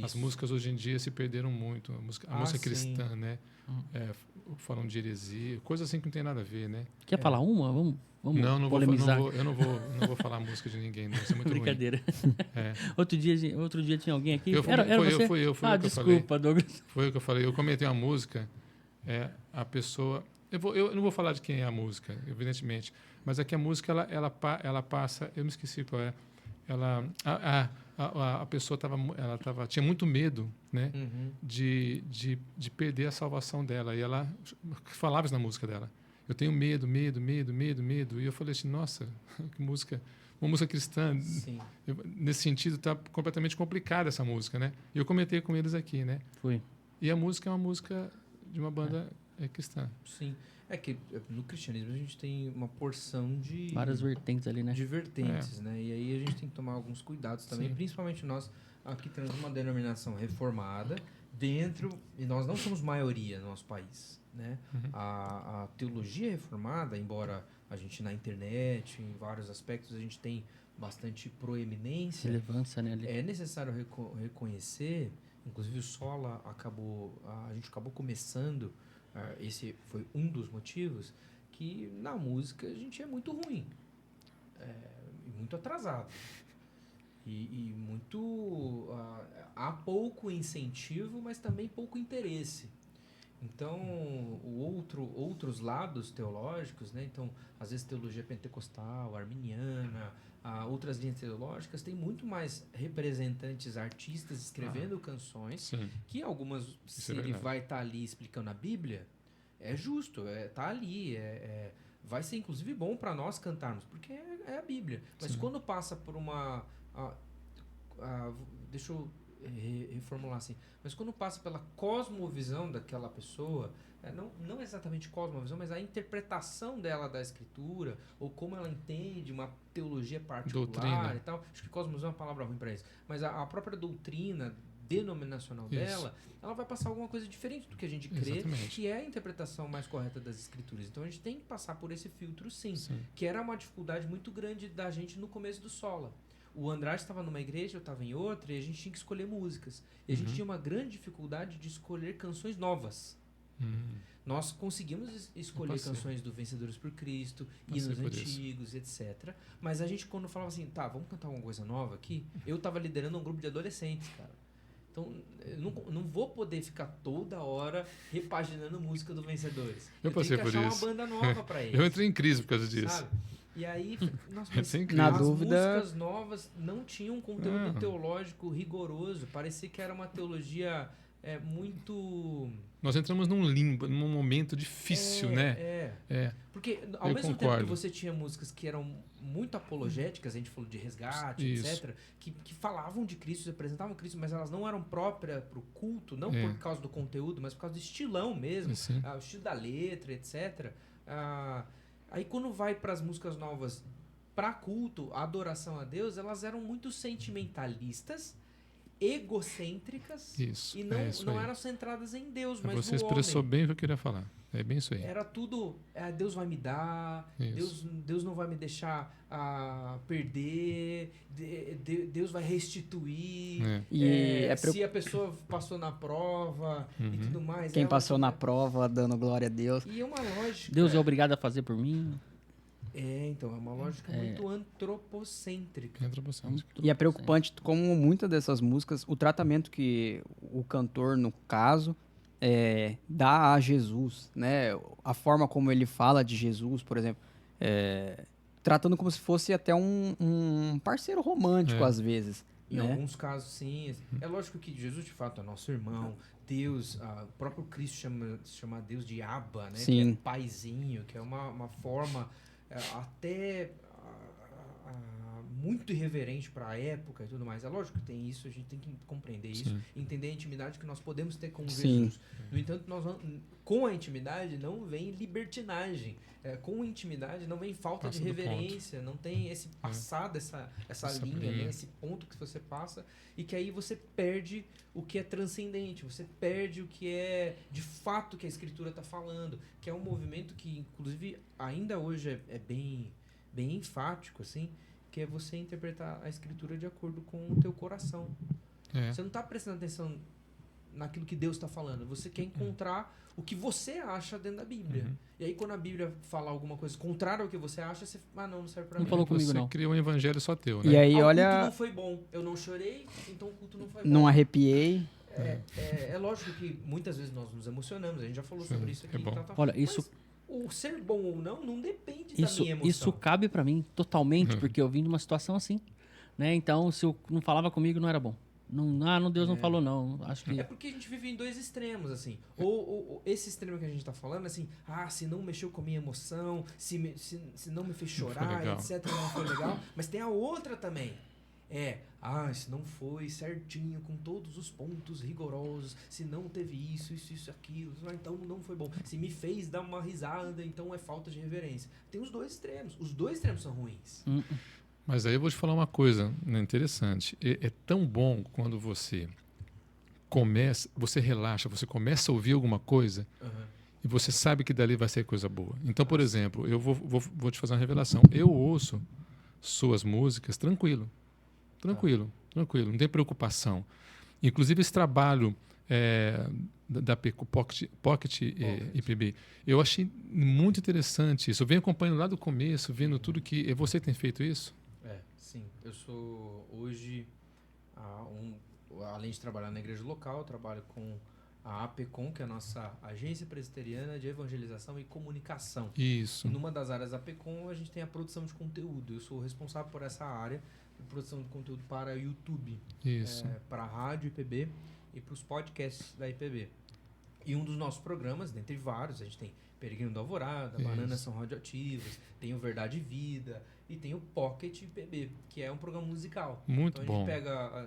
As músicas hoje em dia se perderam muito. A música cristã, né? Falam de heresia, coisa assim que não tem nada a ver, né? Quer falar uma? Vamos não polemizar. Eu não vou falar a música de ninguém, não. Isso é muito brincadeira. Ruim. Outro dia tinha alguém aqui. Foi eu desculpa, Douglas. Foi o que eu falei. Eu comentei uma música, a pessoa Eu não vou falar de quem é a música, evidentemente, mas é que a música ela passa. Eu me esqueci qual é. A pessoa tinha muito medo, né, de perder a salvação dela, e ela falava isso na música dela. Eu tenho medo. E eu falei assim, nossa, que música, uma música cristã. Sim. Nesse sentido, está completamente complicada essa música, né? E eu comentei com eles aqui, né? Foi. E a música é uma música de uma banda cristã. Sim. É que no cristianismo a gente tem uma porção de... Várias vertentes ali, né? de vertentes, né? E aí a gente tem que tomar alguns cuidados também, Sim. principalmente nós aqui temos uma denominação reformada e nós não somos maioria no nosso país, né? A teologia reformada, embora a gente na internet, em vários aspectos, a gente tem bastante proeminência, Relevância, né? Ali. é necessário reconhecer, inclusive o Sola a gente acabou começando, esse foi um dos motivos, que na música a gente é muito ruim, muito atrasado. E muito... há pouco incentivo, mas também pouco interesse. Então, outros lados teológicos, né? Então, às vezes teologia pentecostal, arminiana, outras linhas teológicas, tem muito mais representantes, artistas escrevendo canções, Sim. que algumas, se ele vai estar ali explicando a Bíblia, é justo, tá ali, vai ser inclusive bom para nós cantarmos, porque é a Bíblia. Mas quando passa por uma... deixa eu reformular assim. Mas quando passa pela cosmovisão daquela pessoa, não exatamente cosmovisão, mas a interpretação dela da escritura, ou como ela entende uma teologia particular Doutrina. e tal. Acho que cosmovisão é uma palavra ruim para isso. Mas a própria doutrina denominacional Isso. dela, ela vai passar alguma coisa diferente do que a gente crê, Exatamente. que é a interpretação mais correta das escrituras. Então a gente tem que passar por esse filtro, sim. Sim. Que era uma dificuldade muito grande da gente no começo do Sola. O Andrade estava numa igreja, eu estava em outra, e a gente tinha que escolher músicas. E a gente tinha uma grande dificuldade de escolher canções novas. Nós conseguimos escolher canções do Vencedores por Cristo, hinos antigos, etc. Mas a gente, quando falava assim, tá, vamos cantar alguma coisa nova aqui, eu estava liderando um grupo de adolescentes, cara. Então, eu não vou poder ficar toda hora repaginando música do Vencedores. Eu passei tenho que por achar isso. uma banda nova para eles. Eu entrei em crise por causa disso. Sabe? E aí, nossa, mas Sem crise. Na as dúvida- músicas novas não tinham um conteúdo teológico rigoroso. Parecia que era uma teologia muito... Nós entramos num limbo, num momento difícil, né? Porque ao Eu mesmo tempo concordo. que você tinha músicas que eram muito apologéticas, a gente falou de resgate, Isso. etc., que falavam de Cristo, apresentavam Cristo, mas elas não eram próprias para o culto, não por causa do conteúdo, mas por causa do estilão mesmo, Sim. o estilo da letra, etc. Aí quando vai para as músicas novas para culto, a adoração a Deus, elas eram muito sentimentalistas, egocêntricas, Isso. e Isso não aí. eram centradas em Deus, mas Você no expressou homem. bem o que eu queria falar. É bem isso aí. Era tudo, Deus vai me dar, Isso. Deus não vai me deixar perder, Deus vai restituir. E se a pessoa passou na prova e tudo mais. Quem ela passou na fica- prova dando glória a Deus. E é uma lógica. Deus é obrigado a fazer por mim. Então, é uma lógica muito antropocêntrica. Entra você. E é preocupante como muitas dessas músicas, o tratamento que o cantor, no caso, dá a Jesus, né? A forma como ele fala de Jesus, por exemplo, tratando como se fosse até um parceiro romântico, às vezes. Em né? alguns casos, sim. É lógico que Jesus, de fato, é nosso irmão. Deus, o próprio Cristo chama Deus de Abba, né? Sim. Que é paizinho, que é uma forma até muito irreverente para a época e tudo mais. É lógico que tem isso, a gente tem que compreender isso, entender a intimidade que nós podemos ter com Sim. Jesus. No entanto, com a intimidade não vem libertinagem. Com a intimidade não vem falta Passa de do ponto. reverência, não tem esse passar essa linha, né? Esse ponto que você passa, e que aí você perde o que é transcendente, você perde o que é de fato que a Escritura está falando, que é um movimento que, inclusive, ainda hoje é bem enfático, assim, que é você interpretar a Escritura de acordo com o teu coração. Você não está prestando atenção naquilo que Deus está falando, você quer encontrar o que você acha dentro da Bíblia. E aí, quando a Bíblia fala alguma coisa contrária ao que você acha, você não serve para mim. Não falou comigo, Você não. criou um evangelho só teu, né? E aí, O culto olha, não foi bom, eu não chorei, então o culto não foi bom. não arrepiei. É lógico que muitas vezes nós nos emocionamos, a gente já falou sobre isso aqui. é bom. Olha, isso o ser bom ou não depende da Isso, minha emoção. isso cabe pra mim totalmente, porque eu vim de uma situação assim, né? Então, se eu não falava comigo, não era bom. Não, Deus não falou, não. Acho que... É porque a gente vive em dois extremos, assim. Ou esse extremo que a gente tá falando, assim, se não mexeu com a minha emoção, se não me fez chorar, legal. etc, não foi legal. Mas tem a outra também. Se não foi certinho, com todos os pontos rigorosos, se não teve isso, aquilo, então não foi bom. Se me fez dar uma risada, então é falta de reverência. Tem os dois extremos. Os dois extremos são ruins. Mas aí eu vou te falar uma coisa, né, interessante. É tão bom quando você relaxa, você começa a ouvir alguma coisa e você sabe que dali vai ser coisa boa. Então, por exemplo, eu vou te fazer uma revelação. Eu ouço suas músicas tranquilo, não tem preocupação. Inclusive esse trabalho da Pocket IPB, eu achei muito interessante isso. Eu venho acompanhando lá do começo, vendo tudo que... Você tem feito isso? Sim. Eu sou hoje, além de trabalhar na igreja local, eu trabalho com a APECOM, que é a nossa Agência Presbiteriana de Evangelização e Comunicação. Isso. E numa das áreas da APECOM, a gente tem a produção de conteúdo. Eu sou responsável por essa área de produção de conteúdo para YouTube, Isso. para a rádio IPB e para os podcasts da IPB. E um dos nossos programas, dentre vários, a gente tem Peregrino da Alvorada, Isso. Bananas São Radioativas, tem o Verdade e Vida e tem o Pocket IPB, que é um programa musical. Muito então, bom. A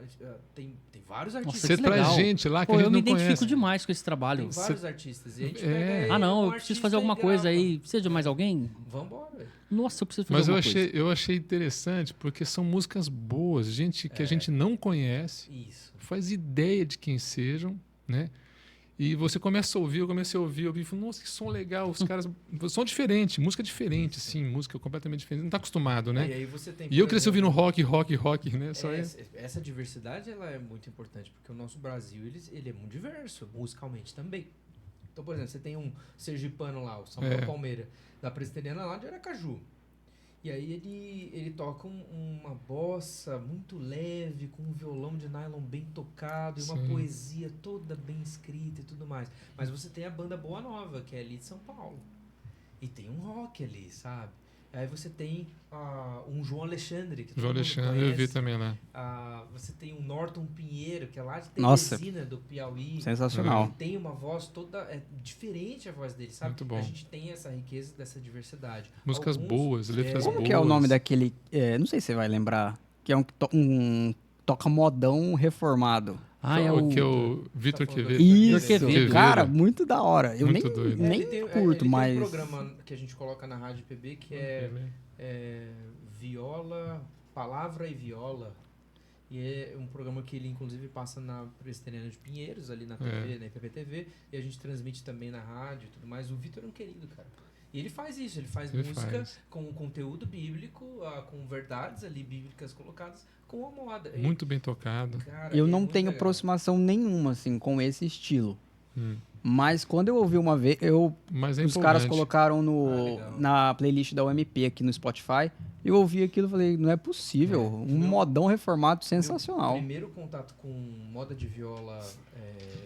gente pega... tem vários artistas. Nossa, Você que traz legal. gente lá que Pô, a gente eu me não identifico conhece. demais com esse trabalho. Tem vários artistas. E a gente É. pega Eu um preciso artista fazer alguma e coisa grava. aí. Precisa de mais alguém? Vambora, velho. Nossa, eu preciso fazer Mas alguma coisa. eu achei interessante porque são músicas boas, gente que a gente não conhece, Isso. faz ideia de quem sejam, né? E você começa a ouvir, eu comecei a ouvir, e falei, nossa, que som legal, os caras são diferentes, música diferente, sim, música completamente diferente, não está acostumado, né? E aí você tem, E eu por cresci exemplo, ouvindo rock, né? essa diversidade ela é muito importante, porque o nosso Brasil ele é muito diverso, musicalmente também. Então, por exemplo, você tem um sergipano lá, o Samuel Palmeira, da Presbiteriana lá de Aracaju. E aí ele toca uma bossa muito leve, com um violão de nylon bem tocado, e uma Sim. poesia toda bem escrita e tudo mais. Mas você tem a banda Boa Nova, que é ali de São Paulo. E tem um rock ali, sabe? Aí você tem um João Alexandre, que todo João mundo Alexandre, eu vi conhece. também lá. Você tem um Norton Pinheiro, que é lá de Nossa. Teresina, do Piauí. Sensacional. Ele tem uma voz toda diferente, a voz dele, sabe? Muito bom. A gente tem essa riqueza dessa diversidade. Músicas boas, letras Como boas. que é o nome daquele... não sei se você vai lembrar. Que é um toca modão reformado. Que é o Vitor Tá falando Quevedo. Isso, Quevedo. cara, muito da hora. Eu Muito nem, doido. nem Ele tem curto, mas... Tem um programa que a gente coloca na Rádio PB que é Viola, Palavra e Viola. E é um programa que ele, inclusive, passa na Presbiteriana de Pinheiros, ali na TV, na IPP-TV. E a gente transmite também na rádio e tudo mais. O Vitor é um querido, cara. E ele faz isso, ele faz música com conteúdo bíblico, com verdades ali bíblicas colocadas, com a moda. Muito bem tocado. Cara, Eu é não muito tenho legal. aproximação nenhuma, assim, com esse estilo. Mas quando eu ouvi uma vez, Mas é os caras empolgante. colocaram legal. na playlist da UMP aqui no Spotify, eu ouvi aquilo e falei, não é possível. Um modão reformado sensacional. Meu primeiro contato com moda de viola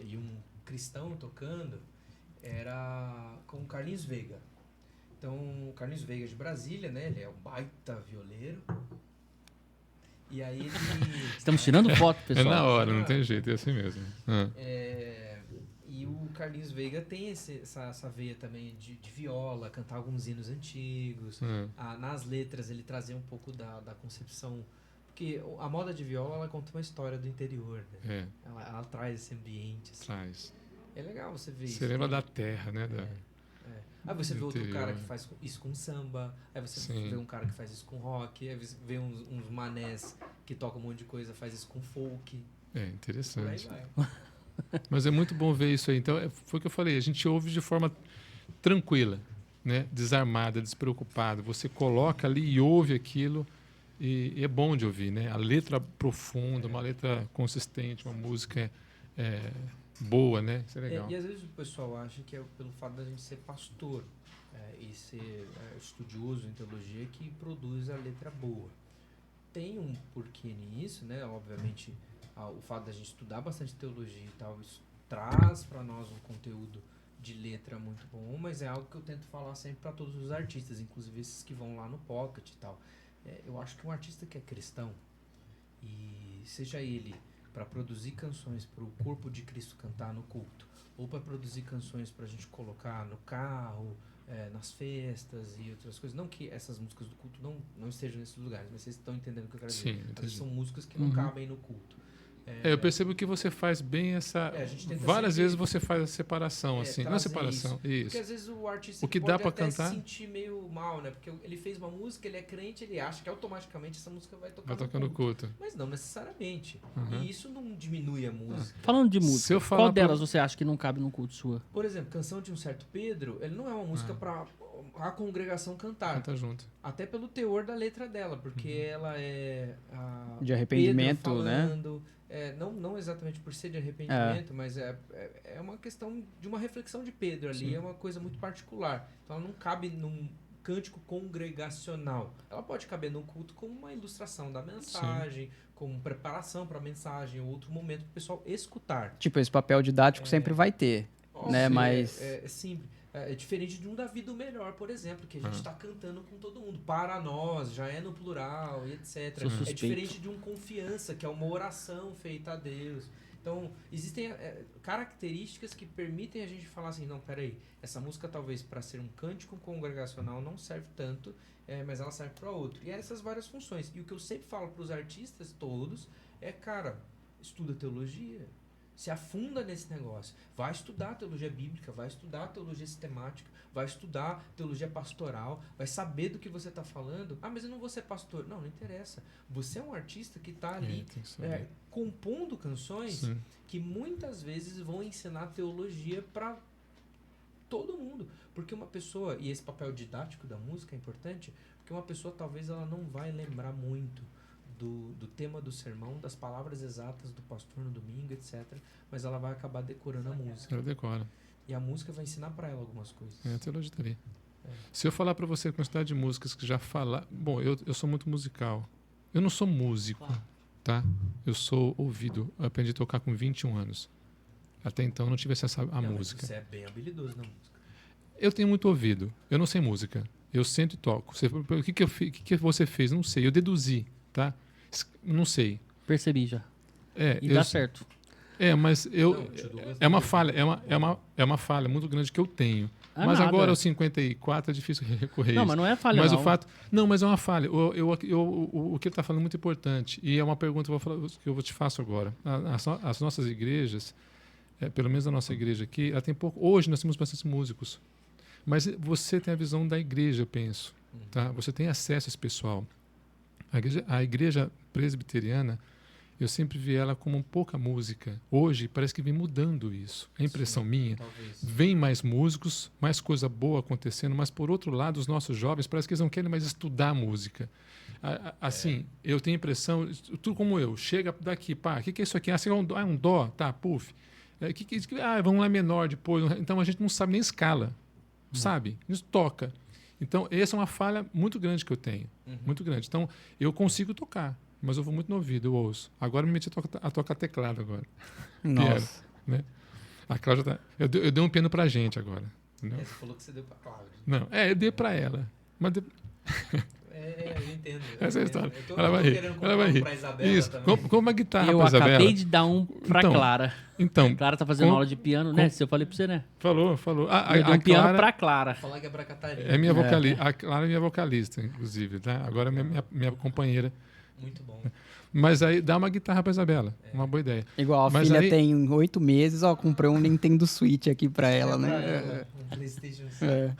e um cristão tocando era com o Carlinhos Veiga. Então, o Carlinhos Veiga de Brasília, né? Ele é um baita violeiro. E aí ele... Estamos tirando foto, É pessoal. na hora, não tem jeito, é assim mesmo. E o Carlinhos Veiga tem essa veia também de viola, cantar alguns hinos antigos. Nas letras ele trazia um pouco da concepção... Porque a moda de viola, ela conta uma história do interior, né? Ela traz esse ambiente. Assim. Traz. É legal você ver isso. Você lembra da terra, né? Aí você vê outro interior. cara que faz isso com samba, aí você Sim. vê um cara que faz isso com rock, aí você vê uns manés que tocam um monte de coisa, faz isso com folk. É Por aí interessante. vai. Mas é muito bom ver isso aí. Então, foi o que eu falei, a gente ouve de forma tranquila, né? Desarmada, despreocupada. Você coloca ali e ouve aquilo e é bom de ouvir, né? A letra profunda, uma letra consistente, uma música boa, né? Isso é legal. E às vezes o pessoal acha que é pelo fato da gente ser pastor e ser estudioso em teologia que produz a letra boa. Tem um porquê nisso, né? Obviamente, o fato da gente estudar bastante teologia e tal, isso traz para nós um conteúdo de letra muito bom, mas é algo que eu tento falar sempre para todos os artistas, inclusive esses que vão lá no Pocket e tal. Eu acho que um artista que é cristão, e seja ele para produzir canções para o corpo de Cristo cantar no culto, ou para produzir canções para a gente colocar no carro, nas festas e outras coisas. Não que essas músicas do culto não estejam nesses lugares, mas vocês estão entendendo o que eu quero dizer. Sim, Às vezes entendi. são músicas que não cabem no culto. Eu percebo que você faz bem essa. A gente tenta Várias sempre- vezes você faz a separação, assim. Não a trazer separação, Porque isso. às vezes o artista O que pode dá pra até cantar- se sentir meio mal, né? Porque ele fez uma música, ele é crente, ele acha que automaticamente essa música vai tocar Vai no tocar no culto. culto. Mas não necessariamente. Uhum. E isso não diminui a música. Falando de Se música, eu falar qual pra- delas você acha que não cabe num culto sua? Por exemplo, Canção de um Certo Pedro, ele não é uma música para a congregação cantar. Canta junto. Até pelo teor da letra dela, porque Uhum. ela é De arrependimento, Pedro né? falando, não exatamente por ser de arrependimento, mas é uma questão de uma reflexão de Pedro ali, Sim. é uma coisa muito particular. Então ela não cabe num cântico congregacional. Ela pode caber num culto como uma ilustração da mensagem, como preparação para a mensagem, ou outro momento para o pessoal escutar. Tipo, esse papel didático sempre vai ter. Né, Sim, mas- é simples. É diferente de um Davi do Melhor, por exemplo, que a gente está cantando com todo mundo, para nós, já é no plural e etc. Sou É suspeito. diferente de um Confiança, que é uma oração feita a Deus. Então, existem características que permitem a gente falar assim, não, peraí, essa música talvez para ser um cântico congregacional não serve tanto, mas ela serve para outro. E essas várias funções. E o que eu sempre falo para os artistas todos é, cara, estuda teologia. Se afunda nesse negócio. Vai estudar teologia bíblica, vai estudar teologia sistemática, vai estudar teologia pastoral, vai saber do que você está falando. Ah, mas eu não vou ser pastor. Não interessa. Você é um artista que está ali Tem que saber. compondo canções Sim. que muitas vezes vão ensinar teologia para todo mundo. Porque uma pessoa, e esse papel didático da música é importante, porque uma pessoa talvez ela não vai lembrar muito do tema do sermão, das palavras exatas do pastor no domingo, etc. Mas ela vai acabar decorando a música. Ela decora. E a música vai ensinar para ela algumas coisas. É a teologia tá ali. Se eu falar pra você a quantidade de músicas que já falar. Bom, eu sou muito musical. Eu não sou músico, tá? Eu sou ouvido. Eu aprendi a tocar com 21 anos. Até então eu não tive acesso à Não, mas música. você é bem habilidoso na música. Eu tenho muito ouvido. Eu não sei música. Eu sento e toco. O que você fez? Não sei. Eu deduzi, tá? Não sei. Percebi já. E Eu, dá certo. mas eu. Não, o tio Douglas É uma não falha. É uma falha muito grande que eu tenho. Ah, Mas nada. agora, aos 54, é difícil recorrer a Não, isso. mas não é falha, Mas não. o fato. Não, mas é uma falha. O que ele está falando é muito importante. E é uma pergunta que eu te faço agora. As nossas igrejas, pelo menos a nossa igreja aqui, ela tem pouco. Hoje nós temos bastante músicos. Mas você tem a visão da igreja, eu penso. Tá? Você tem acesso a esse pessoal. A igreja presbiteriana, eu sempre vi ela como pouca música. Hoje parece que vem mudando isso. É impressão minha. Talvez. Vem mais músicos, mais coisa boa acontecendo, mas por outro lado, os nossos jovens parece que eles não querem mais estudar música. Assim, eu tenho a impressão, tudo como eu, chega daqui, pá, o que é isso aqui? É um dó, tá, puf. Vamos lá menor depois. Então a gente não sabe nem escala, sabe? A gente toca. Então, essa é uma falha muito grande que eu tenho. Muito grande. Então, eu consigo tocar, mas eu vou muito no ouvido, eu ouço. Agora eu me meti a tocar teclado agora. Nossa. Né? A Cláudia tá... eu dei um piano pra gente agora. Entendeu? Você falou que você deu pra Cláudia. Não, eu dei pra ela. Mas Eu entendo. essa é a história. Eu tô Ela vai rir. querendo comprar Ela vai um rir. pra Isabela Isso. também. Como uma guitarra Eu pra Isabela. acabei de dar um pra Então, Clara. Então, Clara tá fazendo com- aula de piano, né? Se eu falei pra você, né? falou. Eu dei um A piano Clara pra Clara. Falar que é pra Catarina. é minha vocalista. A Clara é minha vocalista, inclusive. Tá? Agora é minha companheira. Muito bom. Mas aí dá uma guitarra pra Isabela. Uma boa ideia. Igual a Mas filha aí- tem 8 meses, ó, comprei um Nintendo Switch aqui pra ela, Pra né? ela, um PlayStation 5.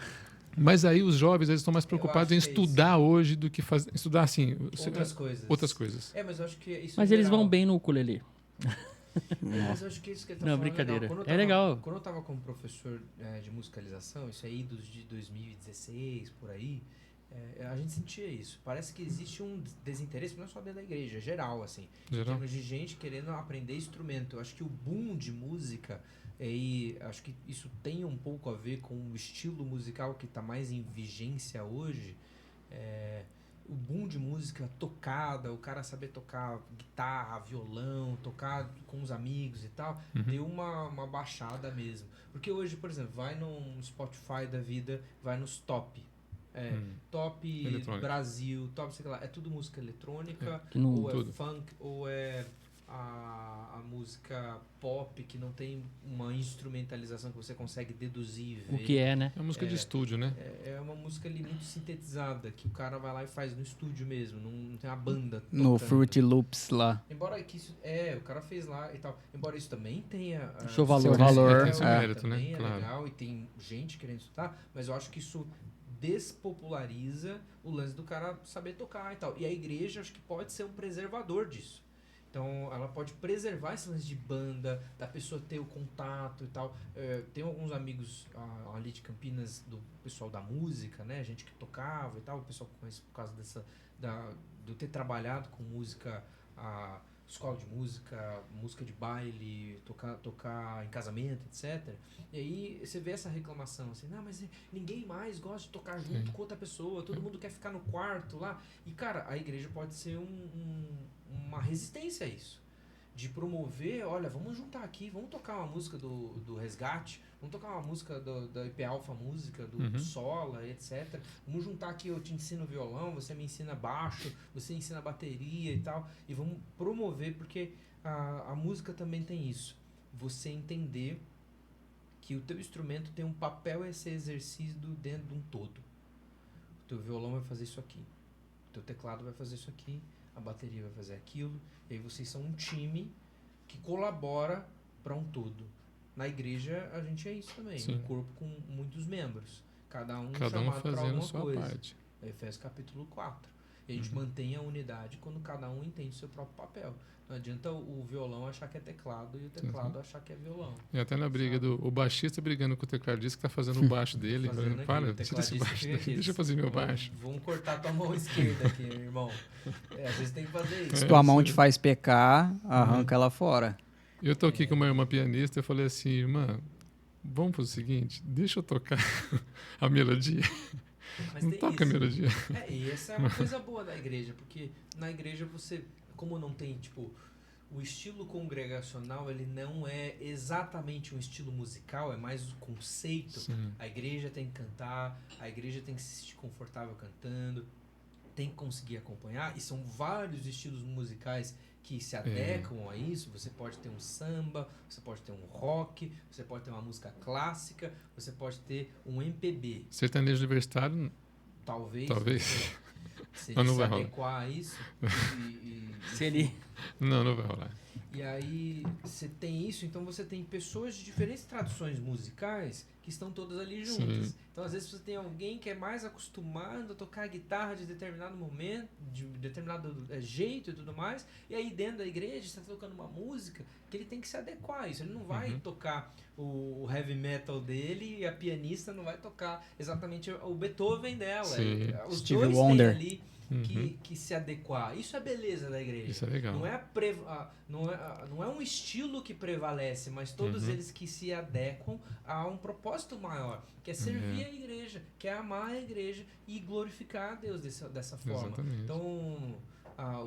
Mas aí os jovens eles estão mais preocupados em acho que é estudar hoje do que fazer. Estudar assim. Outras coisas. Outras coisas. Mas eu acho que isso Mas é eles geral. vão bem no ukulele. Mas eu acho que isso que ele tá Não, falando brincadeira. Quando eu É tava- legal. Quando eu tava como professor de musicalização, isso aí dos de 2016, por aí, a gente sentia isso. Parece que existe um desinteresse, não é só dentro da igreja, é geral, assim. Em Geral. termos de gente querendo aprender instrumento. Eu acho que o boom de música, e acho que isso tem um pouco a ver com o estilo musical que está mais em vigência hoje. o boom de música tocada, o cara saber tocar guitarra, violão, tocar com os amigos e tal, deu uma baixada mesmo. Porque hoje, por exemplo, vai no Spotify da vida, vai nos top. Top Eletrônica. Brasil, top, sei lá, é tudo música eletrônica, Que não- ou é tudo. funk, ou é a música pop, que não tem uma instrumentalização que você consegue deduzir e ver. O que é, né? É música de estúdio, né? É uma música ali muito sintetizada, que o cara vai lá e faz no estúdio mesmo, não tem uma banda No tocando. Fruity Loops lá. Embora que isso... o cara fez lá e tal. Embora isso também tenha... Seu valor. Seu valor, Tem seu mérito, né? Também é Claro. legal e tem gente querendo estudar, mas eu acho que isso despopulariza o lance do cara saber tocar e tal. E a igreja acho que pode ser um preservador disso. Então, ela pode preservar esse lance de banda, da pessoa ter o contato e tal. Tem alguns amigos ali de Campinas, do pessoal da música, né? Gente que tocava e tal. O pessoal que conhece por causa de eu ter trabalhado com música, escola de música, música de baile, tocar em casamento, etc. E aí você vê essa reclamação, assim, não, mas ninguém mais gosta de tocar junto com outra pessoa, todo mundo quer ficar no quarto lá. E, cara, a igreja pode ser uma resistência a isso. De promover, olha, vamos juntar aqui, vamos tocar uma música do Resgate, vamos tocar uma música da IP Alpha Música, do Sola, etc. Vamos juntar aqui, eu te ensino violão, você me ensina baixo, você ensina bateria e tal. E vamos promover, porque a música também tem isso. Você entender que o teu instrumento tem um papel a ser exercido dentro de um todo. O teu violão vai fazer isso aqui, o teu teclado vai fazer isso aqui, a bateria vai fazer aquilo, e aí vocês são um time que colabora para um todo. Na igreja a gente é isso também, Sim. um corpo com muitos membros, cada um Cada um chamado para fazendo alguma sua coisa. parte. Efésios capítulo 4. E a gente mantém a unidade quando cada um entende o seu próprio papel. Não adianta o violão achar que é teclado e o teclado achar que é violão. E até na briga o baixista brigando com o tecladista que tá fazendo o baixo dele. Fazendo Falando, aqui, para, o tira esse tecladista baixo fica daqui, aqui. deixa eu fazer meu baixo. Vamos cortar tua mão esquerda aqui, irmão. Às vezes tem que fazer isso. Se tua mão te faz pecar, arranca ela fora. Eu tô aqui com uma irmã pianista, eu falei assim, irmã, vamos pro seguinte, deixa eu tocar a melodia. Mas Não tem toca a isso. melodia. E essa é uma coisa boa da igreja, porque na igreja você, como não tem, tipo, o estilo congregacional, ele não é exatamente um estilo musical, é mais o conceito. Sim. A igreja tem que cantar, a igreja tem que se sentir confortável cantando, tem que conseguir acompanhar, e são vários estilos musicais que se adequam a isso. Você pode ter um samba, você pode ter um rock, você pode ter uma música clássica, você pode ter um MPB. Sertanejo universitário, Talvez. talvez. Se Mas ele não se vai rolar. adequar a isso. Se ele... Não vai rolar. E aí você tem isso, então você tem pessoas de diferentes tradições musicais que estão todas ali juntas. Sim. Então às vezes você tem alguém que é mais acostumado a tocar guitarra de determinado momento, de determinado jeito e tudo mais, e aí dentro da igreja você está tocando uma música que ele tem que se adequar a isso. Ele não vai tocar o heavy metal dele e a pianista não vai tocar exatamente o Beethoven dela. Sim. Os Stevie dois Wonder. têm ali que se adequar. Isso é a beleza da igreja. Isso é legal. Não é um estilo que prevalece, mas todos eles que se adequam a um propósito maior, que é servir a igreja, que é amar a igreja e glorificar a Deus dessa forma. Exatamente. Então,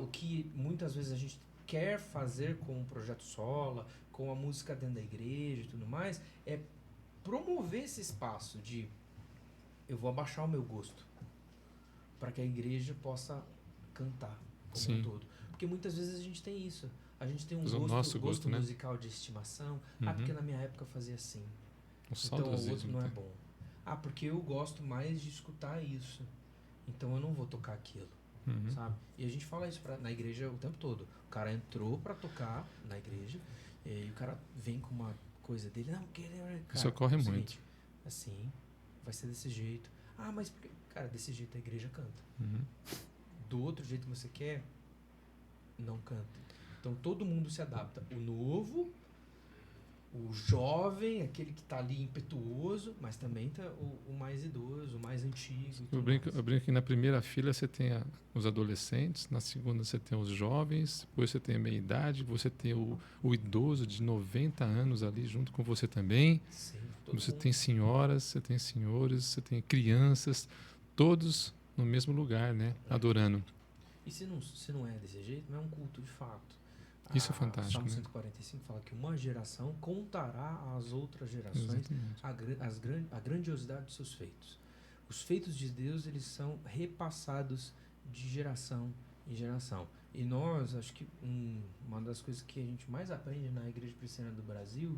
o que muitas vezes a gente quer fazer com o Projeto Sola, com a música dentro da igreja e tudo mais, é promover esse espaço de eu vou abaixar o meu gosto para que a igreja possa cantar como um todo. Porque muitas vezes a gente tem isso. A gente tem um gosto né? musical de estimação. Porque na minha época eu fazia assim. O Então o outro não é né? bom. Porque eu gosto mais de escutar isso. Então eu não vou tocar aquilo. Sabe? E a gente fala isso na igreja o tempo todo. O cara entrou para tocar na igreja e o cara vem com uma coisa dele. Não, cara, isso ocorre muito. Seguinte, assim, vai ser desse jeito. Mas porque, cara, desse jeito a igreja canta. Do outro jeito que você quer, não canta. Então todo mundo se adapta. O novo, o jovem, aquele que está ali impetuoso, mas também tá o mais idoso, o mais antigo. Eu brinco que na primeira fila você tem os adolescentes, na segunda você tem os jovens, depois você tem a meia-idade, você tem o idoso de 90 anos ali junto com você também. Sim, Você tem senhoras, você tem senhores, você tem crianças, todos no mesmo lugar, né? Adorando. E se não é desse jeito, não é um culto de fato. Isso é fantástico, Salmo né? 145 fala que uma geração contará às outras gerações Exatamente. a grandiosidade dos seus feitos. Os feitos de Deus, eles são repassados de geração em geração. E nós, acho que uma das coisas que a gente mais aprende na Igreja Presbiteriana do Brasil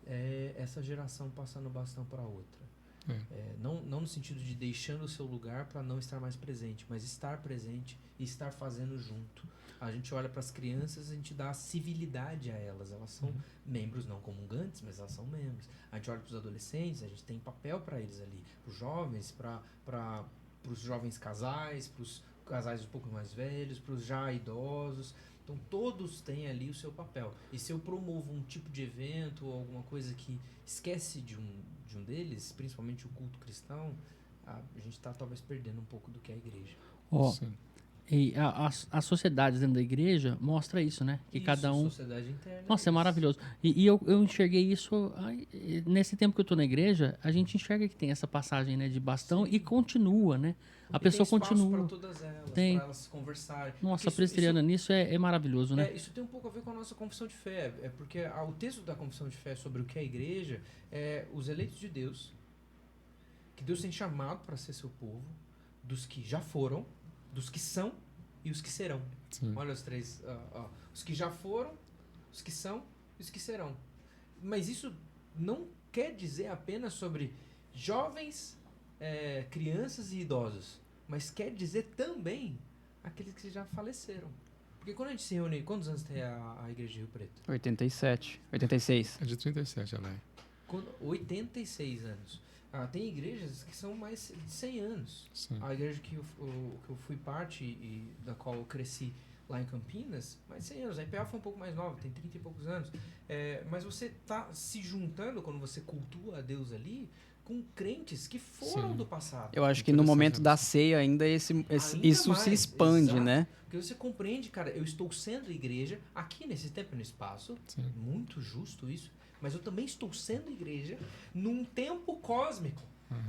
é essa geração passando o bastão para a outra. Não no sentido de deixando o seu lugar para não estar mais presente, mas estar presente e estar fazendo junto. A gente olha para as crianças, a gente dá civilidade a elas. Elas são membros não comungantes, mas elas são membros. A gente olha para os adolescentes, a gente tem papel para eles ali. Para os jovens, para os jovens casais, para os casais um pouco mais velhos, para os já idosos. Então todos têm ali o seu papel. E se eu promovo um tipo de evento ou alguma coisa que esquece de um deles, principalmente o culto cristão, a gente está talvez perdendo um pouco do que é a igreja. Sim. E as sociedades dentro da igreja mostra isso, né? Que Isso, cada um... sociedade interna. Nossa, é maravilhoso. E eu enxerguei isso... Nesse tempo que eu tô na igreja, a gente enxerga que tem essa passagem, né, de bastão e continua, né? A pessoa continua. Para todas elas, Tem. para elas conversarem. Nossa, Porque a presbiteriana nisso é maravilhoso, né? isso tem um pouco a ver com a nossa confissão de fé. É porque o texto da confissão de fé sobre o que é a igreja é os eleitos de Deus, que Deus tem chamado para ser seu povo, dos que já foram, dos que são e os que serão. Sim. Olha os três. Os que já foram, os que são e os que serão. Mas isso não quer dizer apenas sobre jovens, crianças e idosos, mas quer dizer também aqueles que já faleceram. Porque quando a gente se reúne, quantos anos tem a Igreja de Rio Preto? 87, 86. É de 37, Alé. 86 anos. Tem igrejas que são mais de 100 anos. Sim. A igreja que eu fui parte e da qual eu cresci lá em Campinas, mais de 100 anos. A IPA foi um pouco mais nova, tem 30 e poucos anos. Mas você está se juntando, quando você cultua a Deus ali, com crentes que foram Sim. do passado. Eu acho que no momento da ceia ainda Ainda isso mais, se expande, exato. né? Porque você compreende, cara, eu estou sendo igreja aqui nesse tempo e no espaço, Sim. muito justo isso, mas eu também estou sendo igreja num tempo cósmico,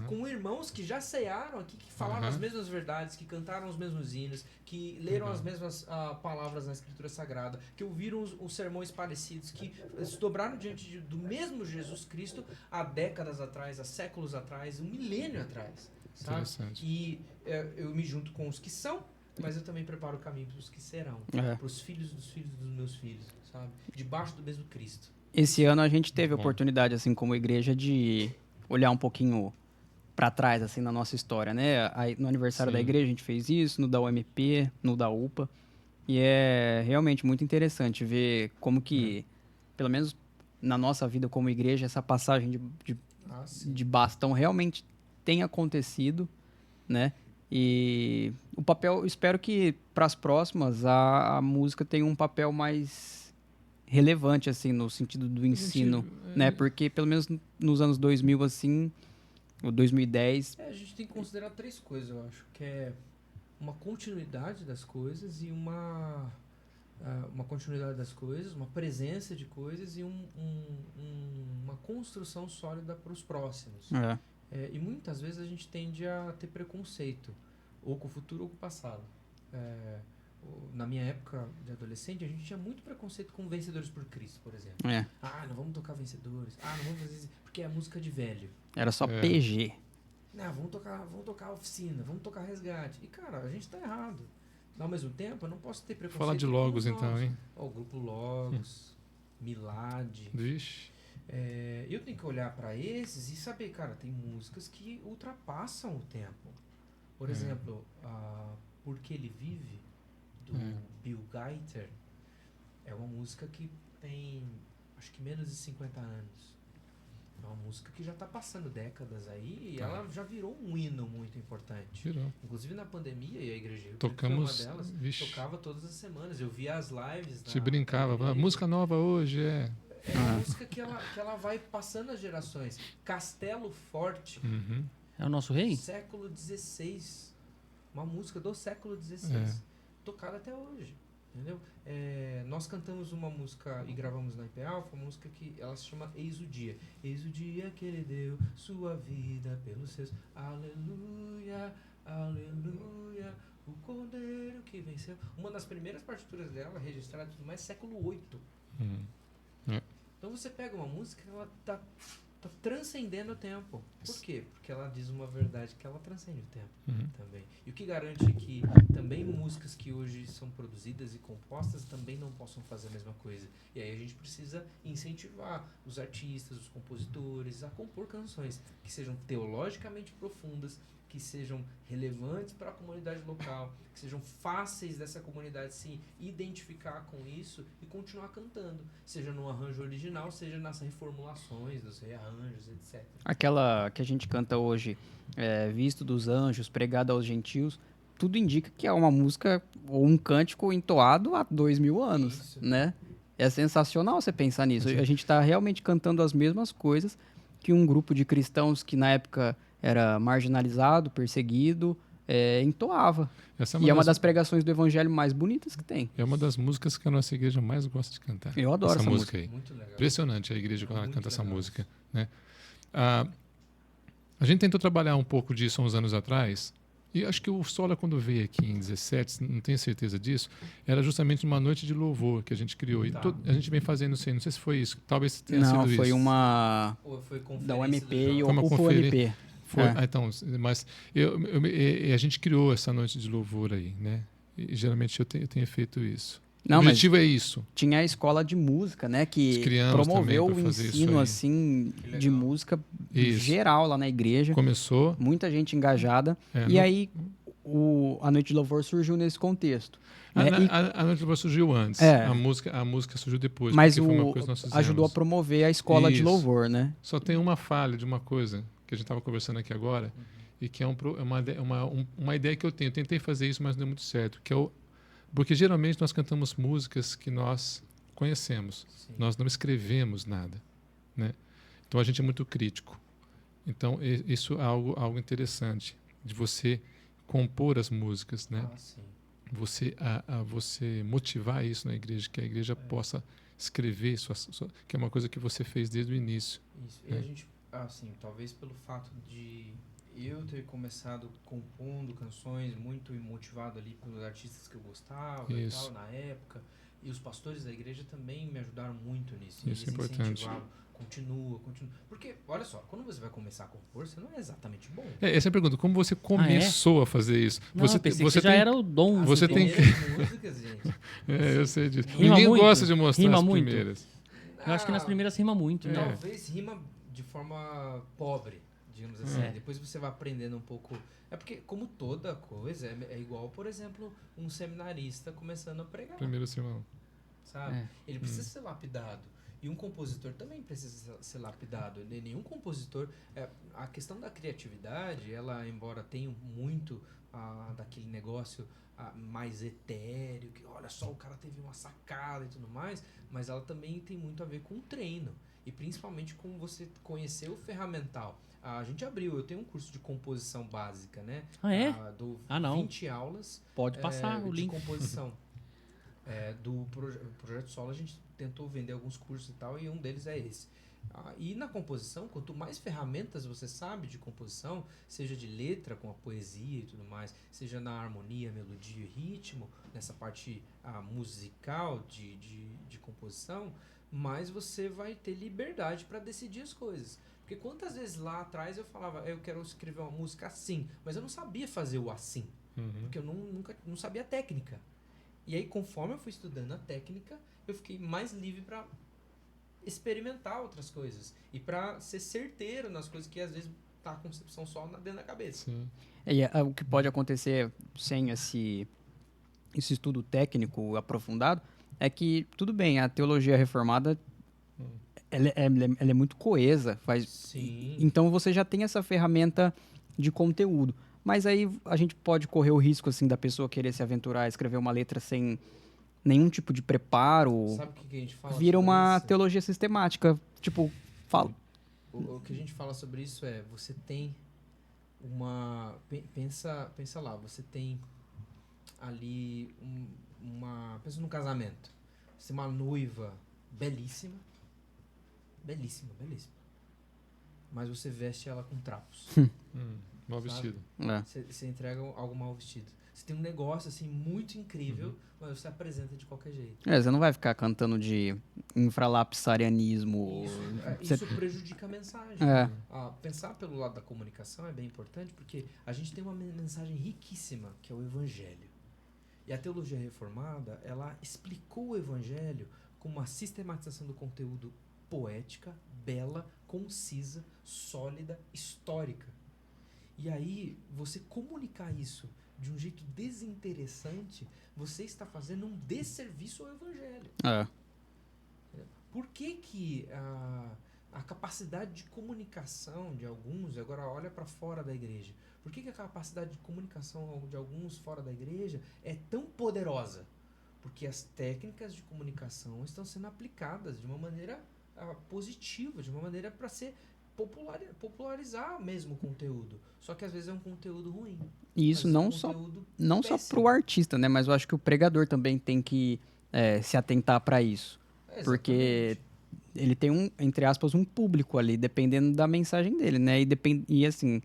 com irmãos que já cearam aqui, que falaram as mesmas verdades, que cantaram os mesmos hinos, que leram as mesmas palavras na Escritura Sagrada, que ouviram os sermões parecidos, que se dobraram diante do mesmo Jesus Cristo há décadas atrás, há séculos atrás, um milênio atrás, sabe? Interessante. E eu me junto com os que são, mas eu também preparo o caminho para os que serão, para os filhos dos meus filhos, sabe? Debaixo do mesmo Cristo. Esse ano a gente teve a Bom. oportunidade, assim, como igreja, de olhar um pouquinho para trás, assim, na nossa história, né? Aí, no aniversário Sim. da igreja a gente fez isso, no da UMP, no da UPA. E é realmente muito interessante ver como que, pelo menos na nossa vida como igreja, essa passagem de bastão realmente tem acontecido, né? E o papel, eu espero que para as próximas a música tenha um papel mais relevante, assim, no sentido do ensino, né? Porque pelo menos nos anos 2000, assim, ou 2010... A gente tem que considerar três coisas, eu acho, que é uma continuidade das coisas e uma continuidade das coisas, uma presença de coisas e uma construção sólida para os próximos. E muitas vezes a gente tende a ter preconceito, ou com o futuro ou com o passado. Na minha época de adolescente, a gente tinha muito preconceito com Vencedores por Cristo, por exemplo. Não vamos tocar Vencedores. Não vamos fazer isso, porque é música de velho. Era só PG. Vamos tocar Oficina, vamos tocar Resgate. E, cara, a gente tá errado. Ao mesmo tempo, eu não posso ter preconceito. Fala de Logos, então, hein? O Grupo Logos, Milad. Vixe. Eu tenho que olhar para esses e saber, cara, tem músicas que ultrapassam o tempo. Por exemplo, Porque Ele Vive, do Bill Gaither, é uma música que tem, acho que menos de 50 anos. É uma música que já está passando décadas aí e ela já virou um hino muito importante. Virou. Inclusive na pandemia, e a igreja Tocamos, foi uma delas, tocava todas as semanas. Eu via as lives. Te brincava, música nova hoje É uma música que ela vai passando as gerações. Castelo Forte. É o nosso rei? Século XVI. Uma música do século XVI. Tocada até hoje. Entendeu? Nós cantamos uma música e gravamos na IPA Alpha, uma música que ela se chama Eis o Dia. Eis o dia que ele deu sua vida pelos seus. Aleluia, aleluia, o cordeiro que venceu. Uma das primeiras partituras dela, registrada e tudo mais, século VIII. Então você pega uma música, ela tá transcendendo o tempo. Por quê? Porque ela diz uma verdade que ela transcende o tempo também. E o que garante que também músicas que hoje são produzidas e compostas também não possam fazer a mesma coisa. E aí a gente precisa incentivar os artistas, os compositores a compor canções que sejam teologicamente profundas, que sejam relevantes para a comunidade local, que sejam fáceis dessa comunidade se identificar com isso e continuar cantando, seja no arranjo original, seja nas reformulações, dos rearranjos, etc. Aquela que a gente canta hoje, Visto dos Anjos, Pregada aos Gentios, tudo indica que é uma música ou um cântico entoado há 2000 anos, Isso. né? É sensacional você pensar nisso. A gente está realmente cantando as mesmas coisas que um grupo de cristãos que na época era marginalizado, perseguido, entoava. Essa E é uma das pregações do evangelho mais bonitas que tem. É uma das músicas que a nossa igreja mais gosta de cantar. Eu adoro essa música aí. Muito legal. Impressionante a igreja quando ela Muito canta essa legal. música, né? A gente tentou trabalhar um pouco disso há uns anos atrás, e acho que o Sola, quando veio aqui em 17, não tenho certeza disso, era justamente uma noite de louvor que a gente criou. E a gente vem fazendo isso aí, não sei se foi isso, talvez tenha Não, sido foi isso. uma Ou foi da conferência UMP do e jovem. Foi uma Ocupa conferência. UMP. Foi, É. então, mas a gente criou essa noite de louvor aí, né? E geralmente eu tenho feito isso. Não, o mas objetivo é isso. tinha a escola de música, né, Os que criamos promoveu também o pra fazer isso ensino aí. assim legal. de música Isso. geral lá na igreja. Começou. Muita gente engajada. E aí a Noite de Louvor surgiu nesse contexto. Né? A Noite de Louvor surgiu antes. É. A música surgiu depois. Mas porque foi uma coisa que nós fizemos. ajudou a promover a escola de Isso. louvor, né? Só tem uma falha de uma coisa que a gente estava conversando aqui agora, e que é uma ideia que eu tenho. Eu tentei fazer isso, mas não deu muito certo. Porque geralmente nós cantamos músicas que nós conhecemos. Sim. Nós não escrevemos nada, né? Então a gente é muito crítico. Então isso é algo interessante de você compor as músicas, né? Ah, sim. Você motivar isso na igreja, que a igreja possa escrever que é uma coisa que você fez desde o início. Isso. E a gente, assim, talvez pelo fato de eu ter começado compondo canções muito motivado ali pelos artistas que eu gostava e Isso. tal, na época, e os pastores da igreja também me ajudaram muito nisso. Isso é Eles importante. incentivavam, continua. Porque, olha só, quando você vai começar a compor, você não é exatamente bom. Essa é a pergunta. Como você começou a fazer isso? Não, você pensei que já era o dom. você assim, tem dom. Primeiras músicas, gente. Eu sei disso. Rima Ninguém muito. gosta de mostrar Rima as muito. primeiras. Eu acho que nas primeiras rima muito, né? Talvez rima de forma pobre, digamos assim. É. Depois você vai aprendendo um pouco. É porque, como toda coisa, é igual, por exemplo, um seminarista começando a pregar. Primeiro sermão. Sabe? É. Ele precisa ser lapidado. E um compositor também precisa ser lapidado. Nenhum compositor. A questão da criatividade, ela, embora tenha muito daquele negócio mais etéreo, que olha só, o cara teve uma sacada e tudo mais, mas ela também tem muito a ver com o treino. E principalmente com você conhecer o ferramental. A gente abriu, eu tenho um curso de composição básica, né? Ah, é? Dou não. 20 aulas Pode passar o de link. composição. Do Projeto Solo a gente tentou vender alguns cursos e tal, e um deles é esse. E na composição, quanto mais ferramentas você sabe de composição, seja de letra, com a poesia e tudo mais, seja na harmonia, melodia e ritmo, nessa parte musical de composição, mais você vai ter liberdade para decidir as coisas. Porque quantas vezes lá atrás eu falava, eu quero escrever uma música assim, mas eu não sabia fazer o assim, porque eu nunca não sabia a técnica. E aí, conforme eu fui estudando a técnica, eu fiquei mais livre para experimentar outras coisas e para ser certeiro nas coisas que às vezes tá a concepção só dentro da cabeça. Sim. O que pode acontecer sem esse estudo técnico aprofundado é que, tudo bem, a teologia reformada ela é muito coesa. Sim. Então você já tem essa ferramenta de conteúdo. Mas aí a gente pode correr o risco assim, da pessoa querer se aventurar a escrever uma letra sem nenhum tipo de preparo. Sabe o que a gente fala Vira sobre uma isso? teologia sistemática. Tipo, fala. O que a gente fala sobre isso é, você tem uma... Pensa lá, você tem ali pensa num casamento. Você tem uma noiva belíssima. Belíssima, belíssima. Mas você veste ela com trapos. Mal sabe? vestido. Você entrega algo mal vestido. Você tem um negócio assim muito incrível, mas você apresenta de qualquer jeito. Você não vai ficar cantando de infralapsarianismo. Isso prejudica a mensagem. É. Pensar pelo lado da comunicação é bem importante porque a gente tem uma mensagem riquíssima, que é o Evangelho. E a teologia reformada, ela explicou o Evangelho como uma sistematização do conteúdo poética, bela, concisa, sólida, histórica. E aí, você comunicar isso de um jeito desinteressante, você está fazendo um desserviço ao Evangelho. Por que a capacidade de comunicação de alguns, agora olha para fora da igreja, por que a capacidade de comunicação de alguns fora da igreja é tão poderosa? Porque as técnicas de comunicação estão sendo aplicadas de uma maneira positiva, de uma maneira para ser popularizar mesmo o conteúdo. Só que às vezes é um conteúdo ruim. E isso não só pro artista, né? Mas eu acho que o pregador também tem que se atentar para isso. Porque ele tem entre aspas, um público ali, dependendo da mensagem dele, né? E assim...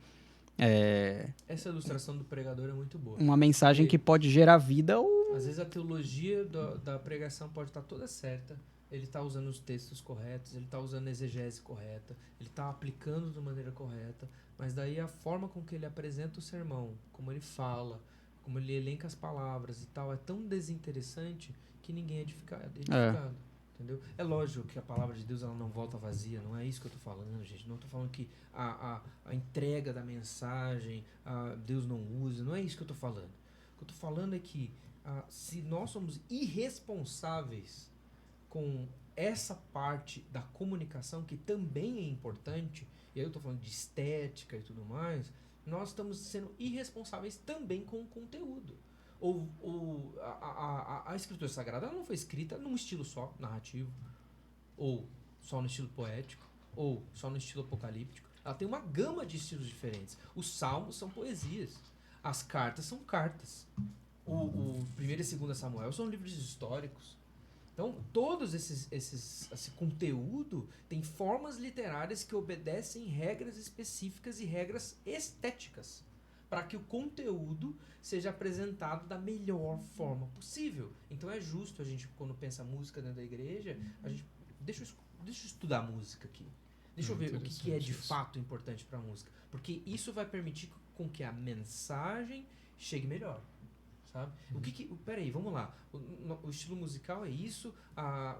Essa ilustração do pregador é muito boa. Uma mensagem que pode gerar vida ou... Às vezes a teologia da pregação pode estar toda certa, ele está usando os textos corretos, ele está usando a exegese correta, ele está aplicando de maneira correta, mas daí a forma com que ele apresenta o sermão, como ele fala, como ele elenca as palavras e tal, é tão desinteressante que ninguém é edificado. Entendeu? É lógico que a palavra de Deus ela não volta vazia, não é isso que eu estou falando, gente. Não estou falando que a entrega da mensagem Deus não usa, não é isso que eu estou falando. O que eu estou falando é que se nós somos irresponsáveis com essa parte da comunicação, que também é importante, e aí eu estou falando de estética e tudo mais, nós estamos sendo irresponsáveis também com o conteúdo. A escritura sagrada ela não foi escrita num estilo só, narrativo, ou só no estilo poético, ou só no estilo apocalíptico. Ela tem uma gama de estilos diferentes. Os salmos são poesias. As cartas são cartas. O 1º e 2 Samuel são livros históricos. Então, todos esse conteúdo tem formas literárias que obedecem regras específicas e regras estéticas, para que o conteúdo seja apresentado da melhor forma possível. Então é justo a gente, quando pensa música dentro da igreja, a gente deixa eu estudar música aqui. Deixa eu ver o que é de fato importante para a música. Porque isso vai permitir com que a mensagem chegue melhor. Sabe? Peraí, vamos lá. O estilo musical é isso,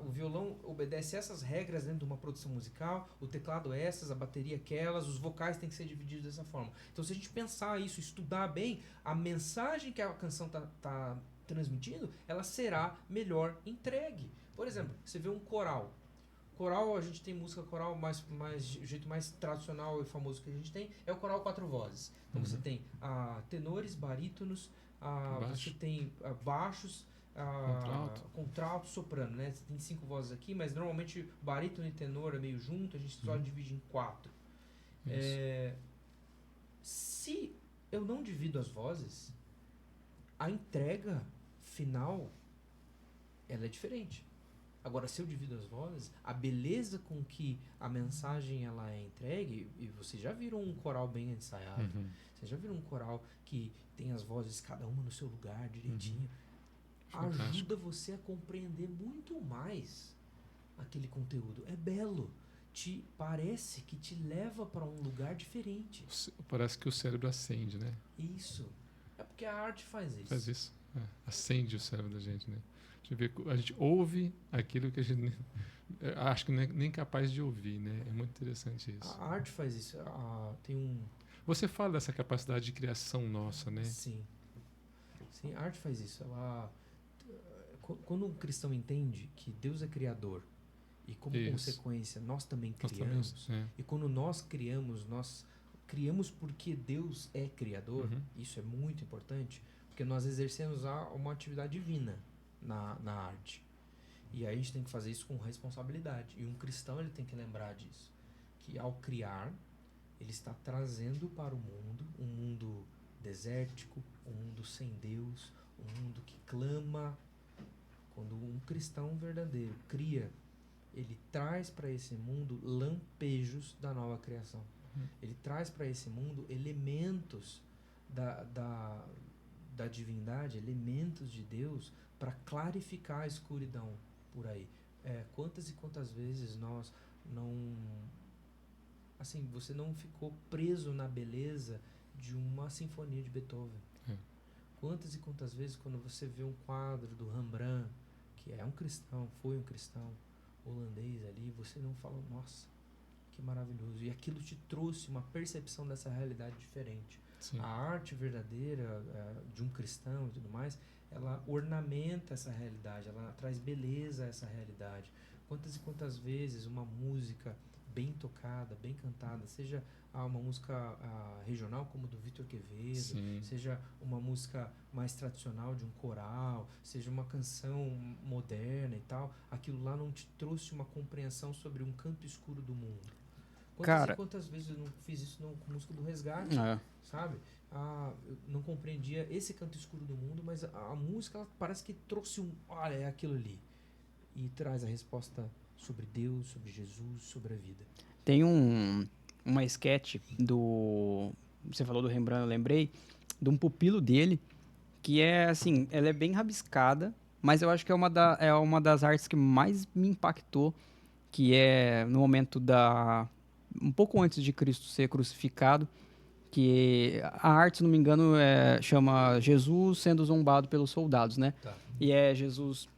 o violão obedece essas regras dentro de uma produção musical, o teclado é essas, a bateria aquelas, os vocais têm que ser divididos dessa forma. Então, se a gente pensar isso, estudar bem, a mensagem que a canção tá transmitindo, ela será melhor entregue. Por exemplo, você vê um coral. Coral, a gente tem música coral, o jeito mais tradicional e famoso que a gente tem é o coral 4 vozes. Então, você tem tenores, barítonos, você tem baixos, contralto, soprano, né? Você tem 5 vozes aqui, mas normalmente barítono e tenor é meio junto, a gente só divide em 4. Se eu não divido as vozes, a entrega final ela é diferente. Agora, se eu divido as vozes, a beleza com que a mensagem ela é entregue, e vocês já viram um coral bem ensaiado, vocês já viram um coral que tem as vozes cada uma no seu lugar direitinho, ajuda você a compreender muito mais aquele conteúdo. É belo. Parece que te leva para um lugar diferente. Parece que o cérebro acende, né? Isso. É porque a arte faz isso. Faz isso. Acende o cérebro da gente, né? A gente ouve aquilo que a gente acho que não é nem capaz de ouvir, né? É muito interessante isso. A arte faz isso. Você fala dessa capacidade de criação nossa, né? Sim. Sim, a arte faz isso. Quando um cristão entende que Deus é criador e como consequência nós também criamos, e quando nós criamos porque Deus é criador, isso é muito importante, porque nós exercemos uma atividade divina na arte. E aí a gente tem que fazer isso com responsabilidade. E um cristão ele tem que lembrar disso. Que ao criar, ele está trazendo para o mundo um mundo desértico, um mundo sem Deus, um mundo que clama. Quando um cristão verdadeiro cria, ele traz para esse mundo lampejos da nova criação. Ele traz para esse mundo elementos da divindade, elementos de Deus para clarificar a escuridão por aí. Quantas e quantas vezes nós não... Assim, você não ficou preso na beleza de uma sinfonia de Beethoven. Quantas e quantas vezes quando você vê um quadro do Rembrandt, que é um cristão, foi um cristão holandês ali, você não fala, nossa, que maravilhoso. E aquilo te trouxe uma percepção dessa realidade diferente. Sim. A arte verdadeira de um cristão e tudo mais, ela ornamenta essa realidade, ela traz beleza a essa realidade. Quantas e quantas vezes uma música bem tocada, bem cantada, seja uma música regional como do Vitor Quevedo, Sim. seja uma música mais tradicional de um coral, seja uma canção moderna e tal, aquilo lá não te trouxe uma compreensão sobre um canto escuro do mundo. Quantas e quantas vezes eu não fiz isso com música do Resgate, sabe? Eu não compreendia esse canto escuro do mundo, mas a música ela parece que trouxe olha, é aquilo ali. E traz a resposta sobre Deus, sobre Jesus, sobre a vida. Tem uma sketch do... Você falou do Rembrandt, eu lembrei, de um pupilo dele, que é assim, ela é bem rabiscada, mas eu acho que é uma das artes que mais me impactou, que é no momento um pouco antes de Cristo ser crucificado, que a arte, se não me engano, chama Jesus sendo zombado pelos soldados, né? Tá. E Jesus...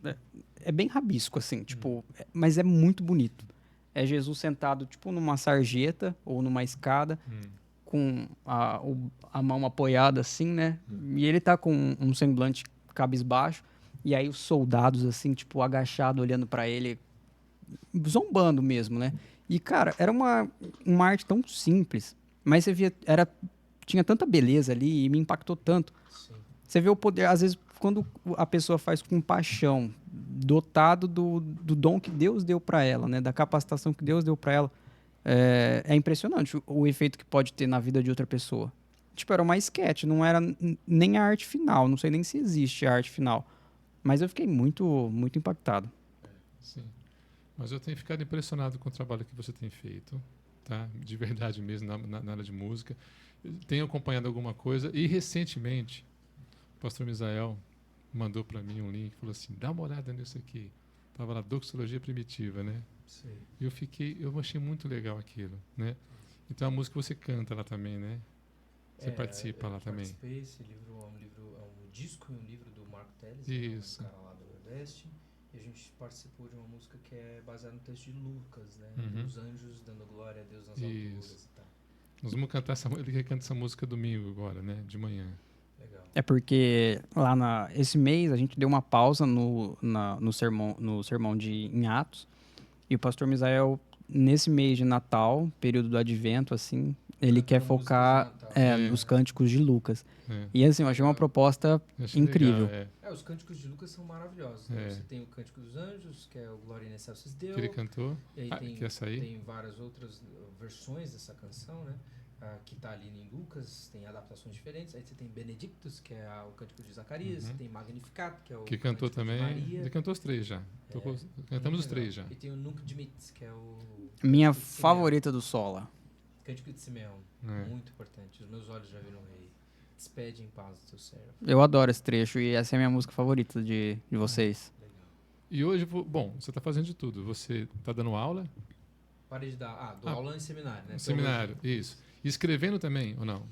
É bem rabisco, assim, tipo... Mas é muito bonito. É Jesus sentado, tipo, numa sarjeta ou numa escada, com a mão apoiada, assim, né? E ele tá com um semblante cabisbaixo. E aí os soldados, assim, tipo, agachados, olhando pra ele, zombando mesmo, né? E, cara, era uma arte tão simples, mas você via... Tinha tanta beleza ali e me impactou tanto. Sim. Você vê o poder, às vezes, quando a pessoa faz com paixão, dotado do dom que Deus deu para ela, né? Da capacitação que Deus deu para ela, é impressionante o efeito que pode ter na vida de outra pessoa. Tipo, era uma sketch, não era nem a arte final, não sei nem se existe a arte final. Mas eu fiquei muito, muito impactado. Sim. Mas eu tenho ficado impressionado com o trabalho que você tem feito, tá? De verdade mesmo, na área de música. Eu tenho acompanhado alguma coisa e, recentemente, o pastor Misael mandou para mim um link e falou assim, dá uma olhada nisso aqui. Tava lá, doxologia primitiva, né? Sim. E eu achei muito legal aquilo, né? Então a música você canta lá também, né? Você participa lá também. Participei. Esse livro é um disco e um livro do Marco Teles, Isso. um cara lá do Nordeste. E a gente participou de uma música que é baseada no texto de Lucas, né? Os anjos dando glória a Deus nas alturas e tal. Nós vamos cantar ele canta essa música domingo agora, né? De manhã. Legal. É porque esse mês a gente deu uma pausa no sermão em Atos. E o pastor Misael, nesse mês de Natal, período do Advento, assim, ele quer focar nos cânticos de Lucas. E assim, eu achei uma proposta incrível. Legal, os cânticos de Lucas são maravilhosos. Né? Você tem o Cântico dos Anjos, que é o Glória in Excelsis Deo. Que ele cantou. E aí que essa aí? tem várias outras versões dessa canção, né? Que está ali em Lucas, tem adaptações diferentes. Aí você tem Benedictus, que é o Cântico de Zacarias. Você tem Magnificat, que é o que cantou Cântico também. de Maria. Ele cantou os três já. Cantamos os três já. E tem o Nunc Dimittis, que é o... Minha favorita do Sola. Cântico de Simeão. Muito importante. Os meus olhos já viram o rei. Despede em paz o teu servo. Eu adoro esse trecho e essa é a minha música favorita de vocês. Legal. E hoje, bom, você está fazendo de tudo. Você está dando aula? Parei de dar... dou aula em seminário, né? Seminário, isso. E escrevendo também, ou não?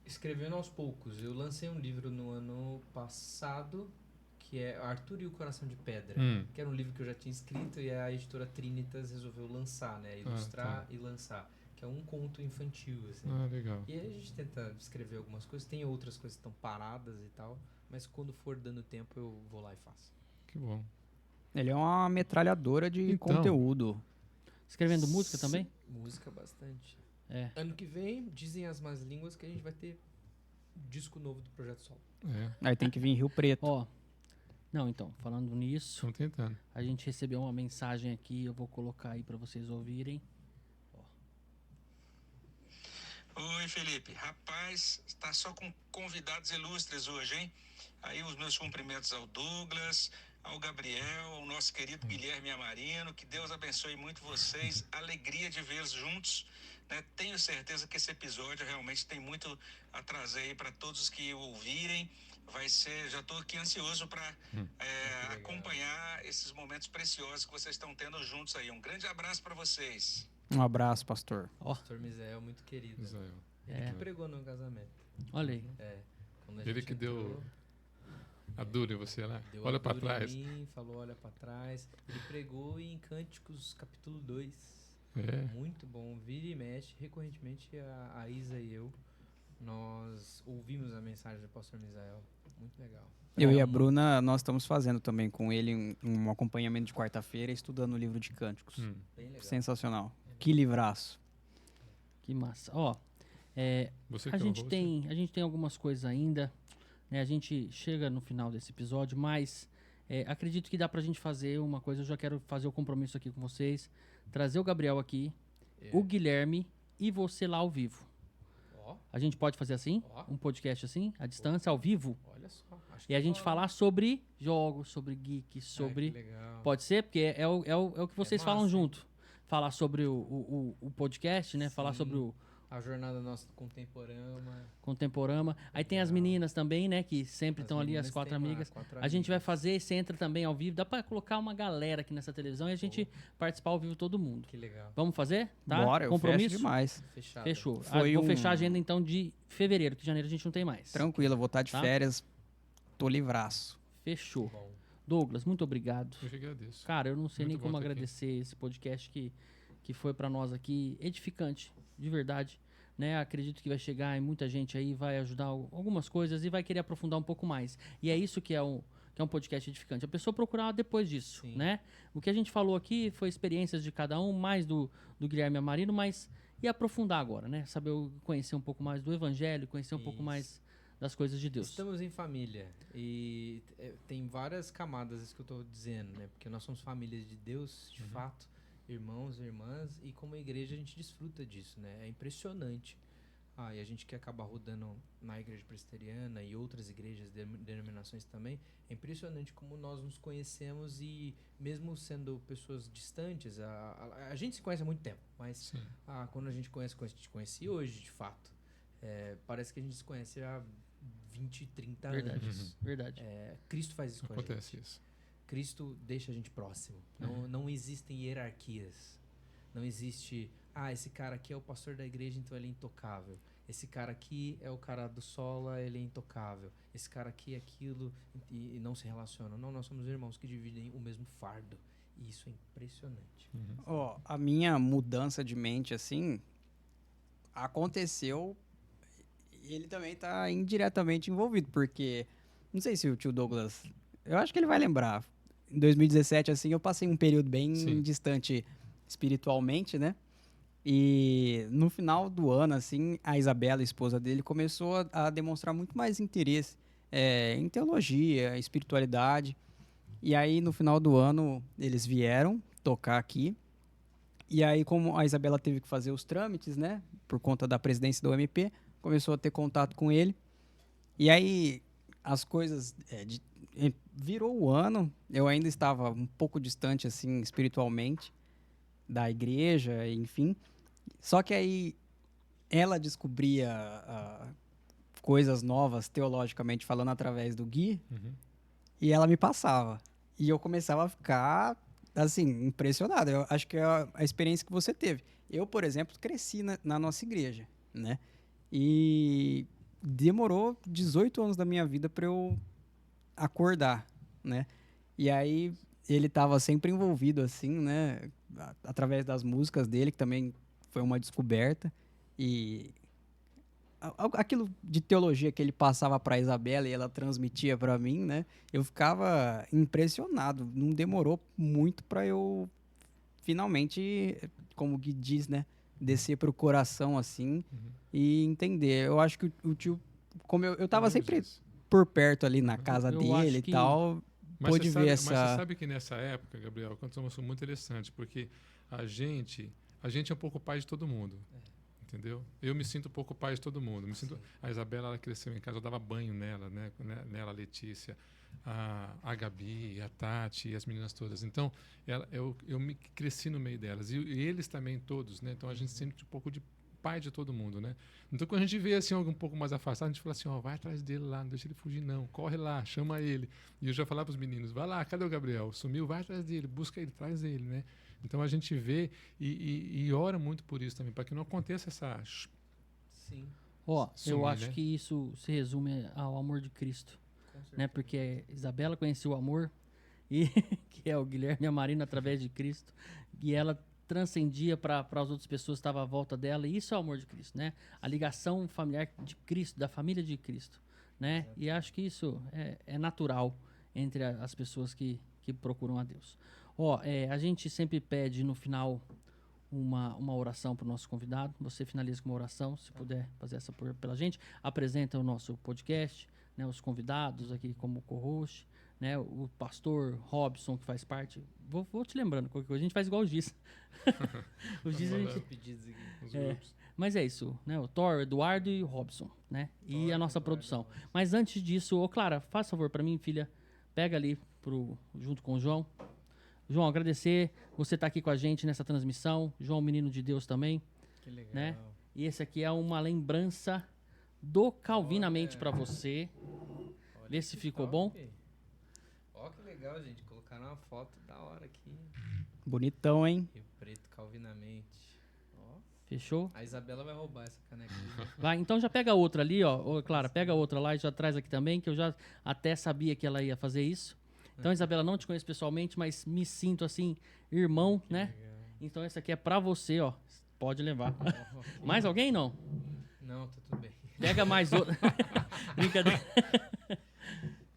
Escrevendo aos poucos. Eu lancei um livro no ano passado, que é Arthur e o Coração de Pedra, que era um livro que eu já tinha escrito e a editora Trinitas resolveu lançar, né? Ilustrar e lançar. Que é um conto infantil, assim. Legal. E aí a gente tenta escrever algumas coisas. Tem outras coisas que estão paradas e tal, mas quando for dando tempo eu vou lá e faço. Que bom. Ele é uma metralhadora de conteúdo. Escrevendo música também? Música bastante. Ano que vem, dizem as más línguas que a gente vai ter disco novo do Projeto Sol. Aí tem que vir em Rio Preto. Não, então, falando nisso, estamos tentando. A gente recebeu uma mensagem aqui, eu vou colocar aí para vocês ouvirem. Oi, Felipe. Rapaz, está só com convidados ilustres hoje, hein? Aí os meus cumprimentos ao Douglas, ao Gabriel, ao nosso querido Guilherme Amarino. Que Deus abençoe muito vocês. Alegria de vê-los juntos né? Tenho certeza que esse episódio realmente tem muito a trazer aí para todos que ouvirem. Vai ser, já estou aqui ansioso para acompanhar esses momentos preciosos que vocês estão tendo juntos aí. Um grande abraço para vocês. Um abraço, pastor. Pastor Misael, muito querido. Israel. Ele que pregou no casamento. Olha aí. Quando a Ele gente que deu entrou, a dura em você lá. deu Olha a para dura em trás. mim, falou olha para trás. Ele pregou em Cânticos, capítulo 2. É. Muito bom. Vira e mexe. Recorrentemente, a Isa e eu, nós ouvimos a mensagem do pastor Misael. Muito legal. Eu e a Bruna, nós estamos fazendo também com ele um acompanhamento de quarta-feira, estudando o livro de Cânticos. Bem legal. Sensacional. Que livraço. Que massa. Ó, Você a que é o gente host. a gente tem algumas coisas ainda, né? A gente chega no final desse episódio, mas acredito que dá pra gente fazer uma coisa. Eu já quero fazer o compromisso aqui com vocês, trazer o Gabriel aqui, o Guilherme e você lá ao vivo. Ó, A gente pode fazer assim? Ó. Um podcast assim, à distância, ao vivo? olha só. Acho E a gente rola. falar sobre jogos, sobre geek, Ah, sobre... que legal. Pode ser? Porque é o que vocês falam massa, hein? junto. Falar sobre o podcast, né? Falar Sim. sobre o A jornada nossa contemporânea. Contemporama. Aí tem as Legal. meninas também, né? Que sempre estão ali, as meninas quatro tem lá, amigas. 4 A gente vai amigas. fazer, você entra também ao vivo. Dá pra colocar uma galera aqui nessa televisão e a gente participar ao vivo todo mundo. Que legal. Vamos fazer? Tá? Bora, eu Compromisso? fecho demais. Fechado. Fechou. Foi Vou um- fechar a agenda então de fevereiro, que janeiro a gente não tem mais. Tranquilo, eu vou estar de Tá? férias. Tô livraço. Fechou. Bom. Douglas, muito obrigado. Eu que agradeço. Cara, eu não sei Muito nem como bom tá aqui. agradecer esse podcast que foi pra nós aqui edificante, de verdade. Né? Acredito que vai chegar em muita gente aí, vai ajudar algumas coisas e vai querer aprofundar um pouco mais. E é isso que é um podcast edificante. A pessoa procurar depois disso, Sim. né? O que a gente falou aqui foi experiências de cada um, mais do Guilherme Amarino, mas e aprofundar agora, né? Saber conhecer um pouco mais do Evangelho, conhecer um pouco Isso. mais das coisas de Deus. Estamos em família e tem várias camadas isso que eu estou dizendo, né? Porque nós somos famílias de Deus, de fato, irmãos e irmãs, e como igreja a gente desfruta disso, né? É impressionante. E a gente que acaba rodando na igreja presbiteriana e outras igrejas, denominações também, é impressionante como nós nos conhecemos e mesmo sendo pessoas distantes, a gente se conhece há muito tempo, mas Sim. quando a gente te conheci hoje, de fato. Parece que a gente se conhece há 20, 30 Verdade, anos. verdade. Cristo faz isso com a gente. Acontece isso. Cristo deixa a gente próximo. Não existem hierarquias. Não existe, esse cara aqui é o pastor da igreja, então ele é intocável. Esse cara aqui é o cara do Sola, ele é intocável. Esse cara aqui é aquilo e não se relacionam. Não, nós somos irmãos que dividem o mesmo fardo. E isso é impressionante. Ó, a minha mudança de mente, assim, aconteceu e ele também tá indiretamente envolvido, porque, não sei se o tio Douglas, eu acho que ele vai lembrar, em 2017, assim, eu passei um período bem Sim. distante espiritualmente, né? E no final do ano, assim, a Isabela, a esposa dele, começou a demonstrar muito mais interesse em teologia, espiritualidade. E aí, no final do ano, eles vieram tocar aqui. E aí, como a Isabela teve que fazer os trâmites, né? Por conta da presidência do MP, começou a ter contato com ele. E aí, as coisas... virou o ano, eu ainda estava um pouco distante, assim, espiritualmente, da igreja, enfim. Só que aí, ela descobria coisas novas, teologicamente falando, através do Gui, e ela me passava. E eu começava a ficar, assim, impressionado. Eu acho que é a experiência que você teve. Eu, por exemplo, cresci na nossa igreja, né? E demorou 18 anos da minha vida para eu acordar, né? E aí ele estava sempre envolvido, assim, né? Através das músicas dele, que também foi uma descoberta. E aquilo de teologia que ele passava para Isabela e ela transmitia para mim, né? Eu ficava impressionado. Não demorou muito para eu finalmente, como o Gui diz, né? Descer para o coração, assim, e entender. Eu acho que o tio, como eu tava sempre por perto ali na casa Eu dele acho e que- tal, Mas pôde você ver Mas você essa... sabe que nessa época, Gabriel, aconteceu uma coisa muito interessante, porque a gente é um pouco pai de todo mundo. entendeu? Eu me sinto um pouco pai de todo mundo. A Isabela, ela cresceu em casa, eu dava banho nela, né? Nela, a Letícia, a Gabi, a Tati e as meninas todas. Então, eu me cresci no meio delas. E eles também todos, né? Então, a gente sente um pouco de pai de todo mundo, né? Então, quando a gente vê assim alguém um pouco mais afastado, a gente fala assim, vai atrás dele lá, não deixa ele fugir não, corre lá, chama ele. E eu já falava para os meninos, vai lá, cadê o Gabriel? Sumiu, vai atrás dele, busca ele, traz ele, né? Então, a gente vê e ora muito por isso também, para que não aconteça essa... Sim, Ó, eu Sumir, acho né? que isso se resume ao amor de Cristo, com certeza. né? Porque Isabela conheceu o amor, e que é o Guilherme e a Marina através de Cristo, e ela transcendia para as outras pessoas que estavam à volta dela, e isso é o amor de Cristo, né? A ligação familiar de Cristo, da família de Cristo, né? E acho que isso é natural entre as pessoas que procuram a Deus. Ó, a gente sempre pede no final uma oração para o nosso convidado. Você finaliza com uma oração, se puder fazer essa pela gente. Apresenta o nosso podcast, né, os convidados aqui como co-host, né, o pastor Robson, que faz parte. Vou te lembrando, qualquer coisa a gente faz igual o Giz. O Giz a gente... Pedidos aqui. Os grupos. Mas é isso, né? O Thor, o Eduardo e o Robson, né? E a nossa produção. Mas antes disso, ô Clara, faz favor para mim, filha. Pega ali junto com o João. João, agradecer você estar aqui com a gente nessa transmissão. João, menino de Deus também, Que legal. né? E esse aqui é uma lembrança do Calvinamente para você. Olha Vê se que ficou top. bom. Ó, que legal, gente. Colocaram uma foto da hora aqui. Bonitão, hein? Rio Preto, Calvinamente. Ó, Fechou? a Isabela vai roubar essa caneca. Vai, então já pega outra ali, ó. Ô, Clara, pega outra lá e já traz aqui também, que eu já até sabia que ela ia fazer isso. Então, Isabela, não te conheço pessoalmente, mas me sinto assim, irmão, né? Legal. Então, essa aqui é pra você, ó. Pode levar. Mais alguém, não? Não, tá tudo bem. Pega mais outra. Brincadeira.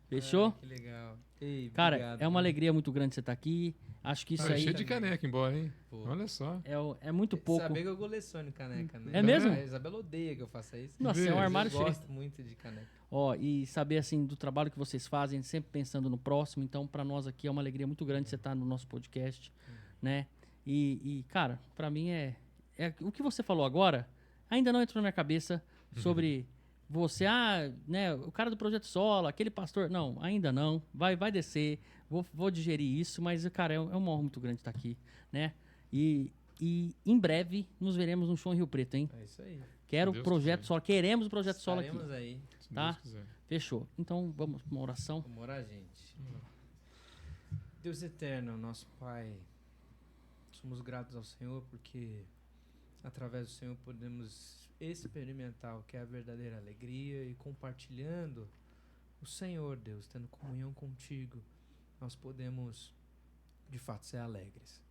Fechou? Ah, que legal. Ei, Cara, obrigado, é uma viu? alegria muito grande você estar aqui. Acho que isso aí Cheio de caneca embora, hein? Pô. Olha só. é muito pouco. Saber que eu coleciono caneca, né? É mesmo? A Isabela odeia que eu faça isso. Nossa, é um Mas armário eu cheio. gosto muito de caneca. Ó, e saber assim do trabalho que vocês fazem, sempre pensando no próximo. Então, pra nós aqui é uma alegria muito grande você estar no nosso podcast, né? E cara, pra mim o que você falou agora ainda não entrou na minha cabeça sobre você, né, o cara do Projeto Sola, aquele pastor. Não, ainda não. Vai descer. Vou digerir isso, mas, cara, é uma honra muito grande estar aqui, né? E em breve nos veremos no show em Rio Preto, hein? É isso aí. Quero o Deus Projeto quiser. Sola, queremos o Projeto Sola aqui. Estaremos aí. Se Tá? Deus quiser. Fechou. Então vamos para uma oração. Vamos orar, gente. Deus eterno, nosso Pai, somos gratos ao Senhor porque através do Senhor podemos experimentar o que é a verdadeira alegria e compartilhando o Senhor, Deus, tendo comunhão contigo, nós podemos de fato ser alegres.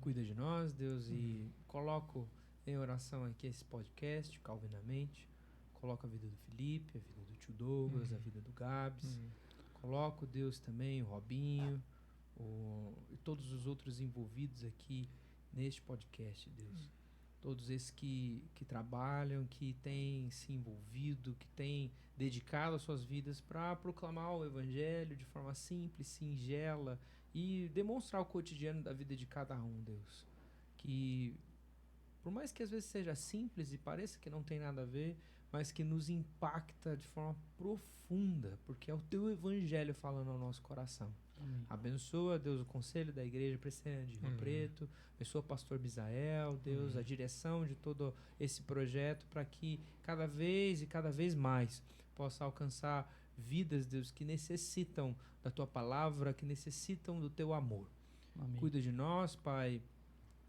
Cuida de nós, Deus, e coloco em oração aqui esse podcast, Calvinamente. Coloco a vida do Felipe, a vida do tio Douglas, a vida do Gabs. Coloco, Deus, também o Robinho e todos os outros envolvidos aqui neste podcast, Deus. Todos esses que trabalham, que têm se envolvido, que têm dedicado as suas vidas para proclamar o Evangelho de forma simples, singela e demonstrar o cotidiano da vida de cada um, Deus. Que, por mais que às vezes seja simples e pareça que não tem nada a ver, mas que nos impacta de forma profunda, porque é o teu Evangelho falando ao nosso coração. Abençoa, Deus, o conselho da igreja presbiteriana de Rio Preto, abençoa o pastor Bisael, Deus, a direção de todo esse projeto, para que cada vez mais possa alcançar vidas, Deus, que necessitam da tua palavra, que necessitam do teu amor. Amém. Cuida de nós, Pai.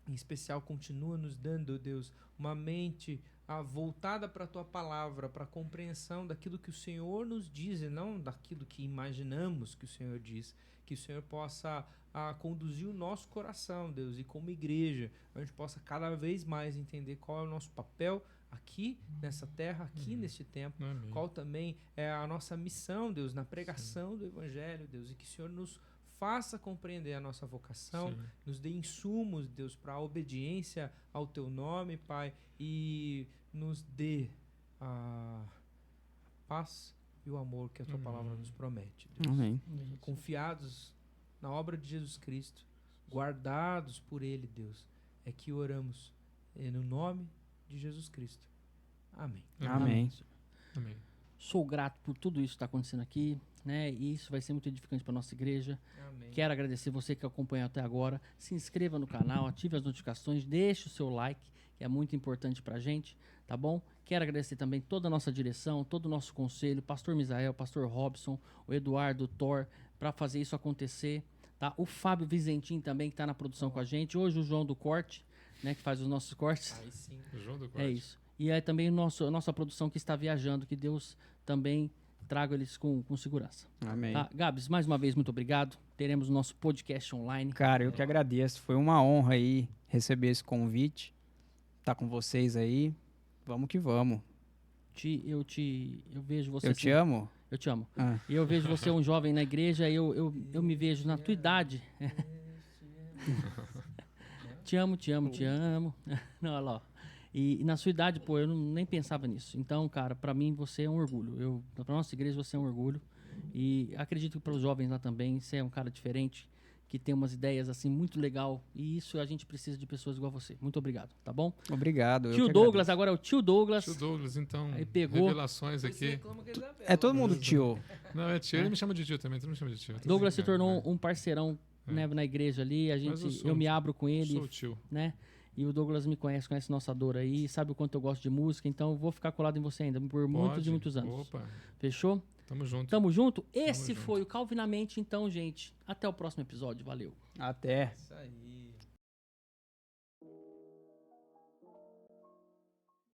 Em especial, continua nos dando, Deus, uma mente voltada para a tua palavra, para a compreensão daquilo que o Senhor nos diz e não daquilo que imaginamos que o Senhor diz. Que o Senhor possa conduzir o nosso coração, Deus, e como igreja, a gente possa cada vez mais entender qual é o nosso papel aqui nessa terra, aqui neste tempo, Amém. qual também é a nossa missão, Deus, na pregação do Evangelho, Deus, e que o Senhor nos faça compreender a nossa vocação, Sim. nos dê insumos, Deus, para a obediência ao teu nome, Pai, e nos dê a paz e o amor que a tua palavra nos promete, Deus. Amém. Confiados na obra de Jesus Cristo, guardados por Ele, Deus, é que oramos no nome de Jesus Cristo. Amém. Amém. Amém. Sou grato por tudo isso que está acontecendo aqui, né? E isso vai ser muito edificante para nossa igreja. Amém. Quero agradecer você que acompanhou até agora. Se inscreva no canal, ative as notificações, deixe o seu like, que é muito importante pra gente, tá bom? Quero agradecer também toda a nossa direção, todo o nosso conselho, pastor Misael, pastor Robson, o Eduardo, o Thor, para fazer isso acontecer, tá? O Fábio Vizentim também, que está na produção com a gente. Hoje o João do Corte, né, que faz os nossos cortes. Aí sim. João do Corte. É isso. E aí também a nossa produção que está viajando, que Deus também traga eles com segurança. Amém. Tá? Gabs, mais uma vez, muito obrigado. Teremos o nosso podcast online. Cara, eu que agradeço. Foi uma honra aí receber esse convite. Tá com vocês aí. Vamos que vamos. Eu vejo você... Eu te amo? Eu te amo. Ah. E eu vejo você um jovem na igreja, eu me vejo na tua idade. Te amo, te amo, te amo. Não, olha lá, ó. E na sua idade, pô, eu nem pensava nisso. Então, cara, pra mim você é um orgulho. Pra nossa igreja você é um orgulho. E acredito que para os jovens lá também, você é um cara diferente, que tem umas ideias assim muito legal. E isso a gente precisa de pessoas igual você. Muito obrigado, tá bom? Obrigado. Tio Douglas, agora é o tio Douglas. Tio Douglas, então, Aí pegou. revelações aqui. É todo mundo tio. Não, é tio. Ele me chama de tio também, tu me chama de tio. Tô Douglas se brincando, tornou né? um parceirão, né, na igreja ali. Mas Eu me abro com eu ele, sou o tio. né? E o Douglas me conhece nossa dor aí, sabe o quanto eu gosto de música, então eu vou ficar colado em você ainda por muitos e muitos anos. Opa, Fechou? tamo junto. Tamo junto? Esse junto. foi o Calvinamente, então, gente. Até o próximo episódio. Valeu. Até. Isso aí.